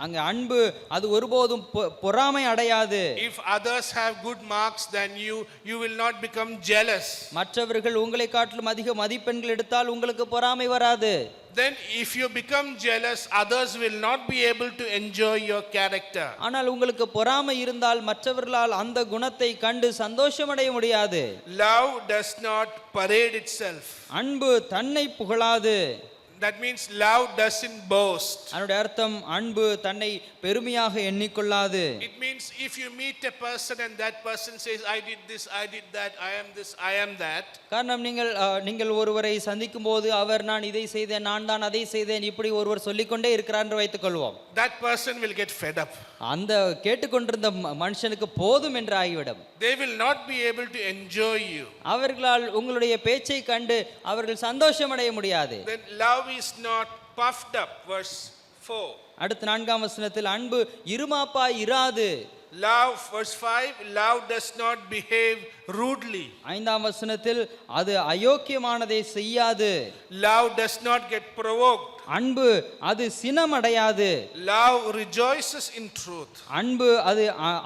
Speaker 2: அங்க அன்பு அது ஒருபோதும் பொறாமை அடையாது.
Speaker 1: If others have good marks than you will not become jealous.
Speaker 2: மற்றவர்கள் உங்களை காட்டிலும் அதிக மதிப்பெண்கள் எடுத்தால் உங்களுக்கு பொறாமை வராது.
Speaker 1: Then if you become jealous, others will not be able to enjoy your character.
Speaker 2: ஆனால் உங்களுக்கு பொறாமை இருந்தால் மற்றவர்களால் அந்த குணத்தை கண்டு சந்தோஷமடைய முடியாது.
Speaker 1: Love does not parade itself.
Speaker 2: அன்பு தன்னை புகழாது.
Speaker 1: That means love doesn't boast.
Speaker 2: அதனுடைய அர்த்தம் அன்பு தன்னை பெருமையாக எண்ணிக்கொள்ளாது.
Speaker 1: It means if you meet a person and that person says I did this, I did that, I am this, I am that.
Speaker 2: காரணம் நீங்கள் ஒருவரை சந்திக்கும் போது அவர் நான் இதை செய்தேன், நான் தான் அதை செய்தேன், இப்படி ஒருவர் சொல்லிக்கொண்டே இருக்கிறார் என்று வைத்துக் கொள்வோம்.
Speaker 1: That person will get fed up.
Speaker 2: அந்த கேட்டுக்கொண்டிருந்த மனுஷனுக்கு போதும் என்று ஆகிவிடும்.
Speaker 1: They will not be able to enjoy you.
Speaker 2: அவர்களால் உங்களுடைய பேச்சை கண்டு அவர்கள் சந்தோஷமடைய முடியாது.
Speaker 1: Then love is not puffed up. Verse 4.
Speaker 2: அடுத்த 4ஆம் வசனத்தில் அன்பு இருமாப்பாய் இராது.
Speaker 1: Love, verse 5, love does not behave rudely.
Speaker 2: 5ஆம் வசனத்தில் அது அயோக்கியமானதை செய்யாது.
Speaker 1: Love does not get provoked.
Speaker 2: அன்பு அது சினமடையாது.
Speaker 1: Love rejoices in truth.
Speaker 2: அன்பு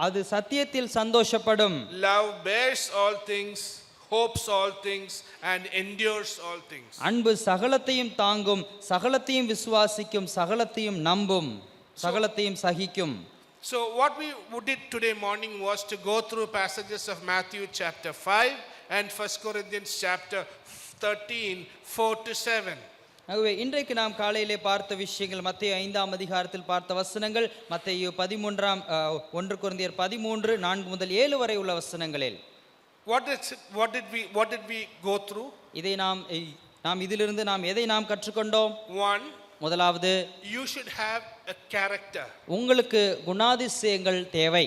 Speaker 2: அது சத்தியத்தில் சந்தோஷப்படும்.
Speaker 1: Love bears all things, hopes all things, and endures all things.
Speaker 2: அன்பு சகலத்தையும் தாங்கும், சகலத்தையும் விசுவாசிக்கும், சகலத்தையும் நம்பும், சகலத்தையும் சகிக்கும்.
Speaker 1: So what we did today morning was to go through passages of Matthew chapter 5 and 1 Corinthians chapter 13, 4 to 7.
Speaker 2: ஆகவே இன்றைக்கு நாம் காலையிலே பார்த்த விஷயங்கள் மத்தேயு 5ஆம் அதிகாரத்தில் பார்த்த வசனங்கள், மத்தேயு 1 கொரிந்தியர் 13 4 முதல் 7 வரை உள்ள வசனங்களில்
Speaker 1: What did we go through?
Speaker 2: இதை நாம் இதிலிருந்து நாம் எதை நாம் கற்றுக்கொண்டோம்?
Speaker 1: One,
Speaker 2: முதலாவது,
Speaker 1: you should have a character.
Speaker 2: உங்களுக்கு குணாதிசயங்கள் தேவை.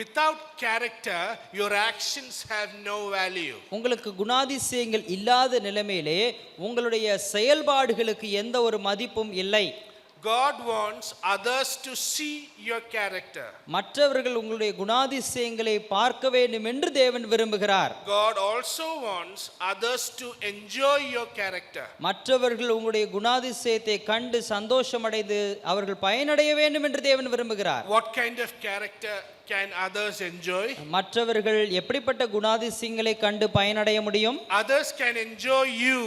Speaker 1: Without character, your actions have no value.
Speaker 2: உங்களுக்கு குணாதிசயங்கள் இல்லாத நிலைமையிலே உங்களுடைய செயல்பாடுகளுக்கு எந்த ஒரு மதிப்பும் இல்லை.
Speaker 1: God wants others to see your character.
Speaker 2: மற்றவர்கள் உங்களுடைய குணாதிசயங்களை பார்க்க வேண்டும் என்று தேவன் விரும்புகிறார்.
Speaker 1: God also wants others to enjoy your character.
Speaker 2: மற்றவர்கள் உங்களுடைய குணாதிசயத்தை கண்டு சந்தோஷமடைந்து அவர்கள் பயனடைய வேண்டும் என்று தேவன் விரும்புகிறார்.
Speaker 1: What kind of character can others enjoy?
Speaker 2: மற்றவர்கள் எப்படிப்பட்ட குணாதிசயங்களை கண்டு பயனடைய முடியும்?
Speaker 1: Others can enjoy you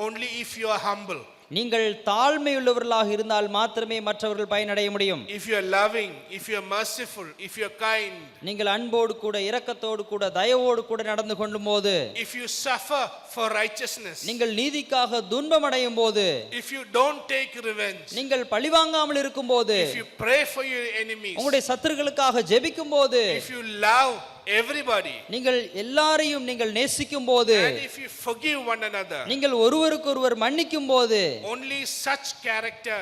Speaker 1: only if you are humble.
Speaker 2: நீங்கள் தாழ்மையுள்ளவர்களாக இருந்தால் மாத்திரமே மற்றவர்கள் பயனடைய முடியும்.
Speaker 1: If you are loving, if you are merciful, if you are kind.
Speaker 2: நீங்கள் அன்போடு கூட இரக்கத்தோடு கூட தயவோடு கூட நடந்து கொள்ளும்போது,
Speaker 1: if you suffer for righteousness,
Speaker 2: நீங்கள் நீதிக்காக துன்பம் அடையும் போது,
Speaker 1: if you don't take revenge,
Speaker 2: நீங்கள் பழிவாங்காமல் இருக்கும்போது,
Speaker 1: if you pray for your enemies,
Speaker 2: உங்களுடைய சத்துருக்களுக்காக ஜெபிக்கும் போது,
Speaker 1: if you love everybody,
Speaker 2: நீங்கள் எல்லாரையும் நீங்கள் நேசிக்கும் போது,
Speaker 1: and if you forgive one another,
Speaker 2: நீங்கள் ஒருவருக்கொருவர் மன்னிக்கும் போது,
Speaker 1: only such character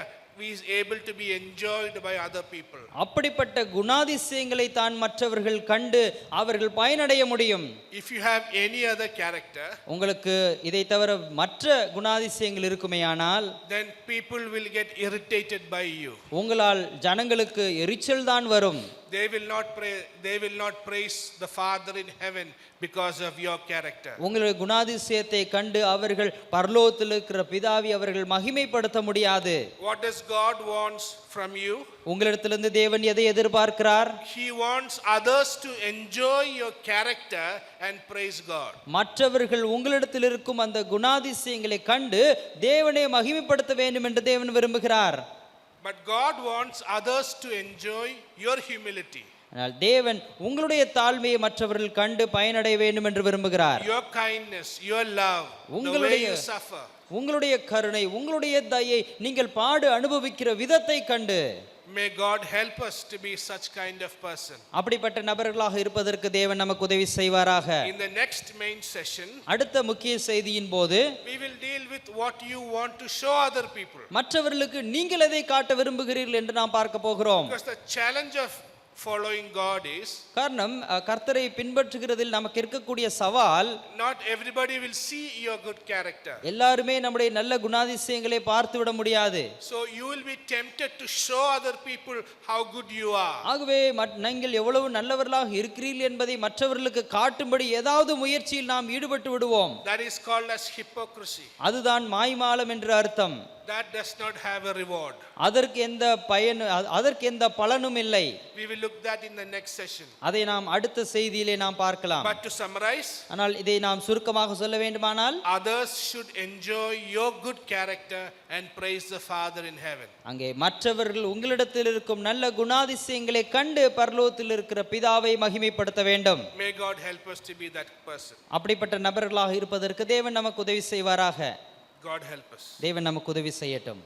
Speaker 1: is able to be enjoyed by other people.
Speaker 2: அப்படிப்பட்ட குணாதிசயங்களை தான் மற்றவர்கள் கண்டு அவர்கள் பயனடைய முடியும்.
Speaker 1: If you have any other character,
Speaker 2: உங்களுக்கு இதை தவிர மற்ற குணாதிசயங்கள் இருக்குமேயானால்,
Speaker 1: then people will get irritated by you.
Speaker 2: உங்களால் ஜனங்களுக்கு எரிச்சல் தான் வரும்.
Speaker 1: They will not praise the Father in heaven because of your character.
Speaker 2: உங்களுடைய குணாதிசயத்தை கண்டு அவர்கள் பரலோகத்தில் இருக்கிற பிதாவை அவர்கள் மகிமைப்படுத்த முடியாது.
Speaker 1: What does God wants from you?
Speaker 2: உங்களிடத்திலிருந்து தேவன் எதை எதிர்பார்க்கிறார்?
Speaker 1: He wants others to enjoy your character and praise God.
Speaker 2: மற்றவர்கள் உங்களிடத்தில் இருக்கும் அந்த குணாதிசயங்களை கண்டு தேவனை மகிமைப்படுத்த வேண்டும் என்று தேவன் விரும்புகிறார்.
Speaker 1: But God wants others to enjoy your humility.
Speaker 2: ஆனால் தேவன் உங்களுடைய தாழ்மையை மற்றவர்கள் கண்டு பயனடைய வேண்டும் என்று விரும்புகிறார்.
Speaker 1: Your kindness, your love, the way you suffer.
Speaker 2: உங்களுடைய கருணை, உங்களுடைய தயை, நீங்கள் பாடு அனுபவிக்கிற விதத்தை கண்டு.
Speaker 1: May God help us to be such kind of person.
Speaker 2: அப்படிப்பட்ட நபர்களாக இருப்பதற்கு தேவன் நமக்கு உதவி செய்வாராக.
Speaker 1: In the next main session,
Speaker 2: அடுத்த முக்கிய செய்தியின் போது
Speaker 1: we will deal with what you want to show other people.
Speaker 2: மற்றவர்களுக்கு நீங்கள் எதை காட்ட விரும்புகிறீர்கள் என்று நாம் பார்க்க போகிறோம்.
Speaker 1: Because the challenge of following God is,
Speaker 2: காரணம் கர்த்தரை பின்பற்றுகிறதில் நமக்கு இருக்கக்கூடிய சவால்,
Speaker 1: not everybody will see your good character.
Speaker 2: எல்லாருமே நம்முடைய நல்ல குணாதிசயங்களை பார்த்து விட முடியாது.
Speaker 1: So you will be tempted to show other people how good you are.
Speaker 2: ஆகவே நீங்கள் எவ்வளவு நல்லவர்களாக இருக்கிறீர்கள் என்பதை மற்றவர்களுக்கு காட்டும்படி ஏதாவது முயற்சியில் நாம் ஈடுபட்டு விடுவோம்.
Speaker 1: That is called as hypocrisy.
Speaker 2: அதுதான் மாய்மாலம் என்று அர்த்தம்.
Speaker 1: That does not have a reward.
Speaker 2: அதற்கு எந்த பலனும் இல்லை.
Speaker 1: We will look that in the next session.
Speaker 2: அதை நாம் அடுத்த செய்தியிலே நாம் பார்க்கலாம்.
Speaker 1: But to summarize,
Speaker 2: ஆனால் இதை நாம் சுருக்கமாக சொல்ல வேண்டுமானால்,
Speaker 1: others should enjoy your good character and praise the Father in heaven.
Speaker 2: அங்கே மற்றவர்கள் உங்களிடத்தில் இருக்கும் நல்ல குணாதிசயங்களை கண்டு பரலோகத்தில் இருக்கிற பிதாவை மகிமைப்படுத்த வேண்டும்.
Speaker 1: May God help us to be that person.
Speaker 2: அப்படிப்பட்ட நபர்களாக இருப்பதற்கு தேவன் நமக்கு உதவி செய்வாராக.
Speaker 1: God help us.
Speaker 2: தேவன் நமக்கு உதவி செய்யட்டும்.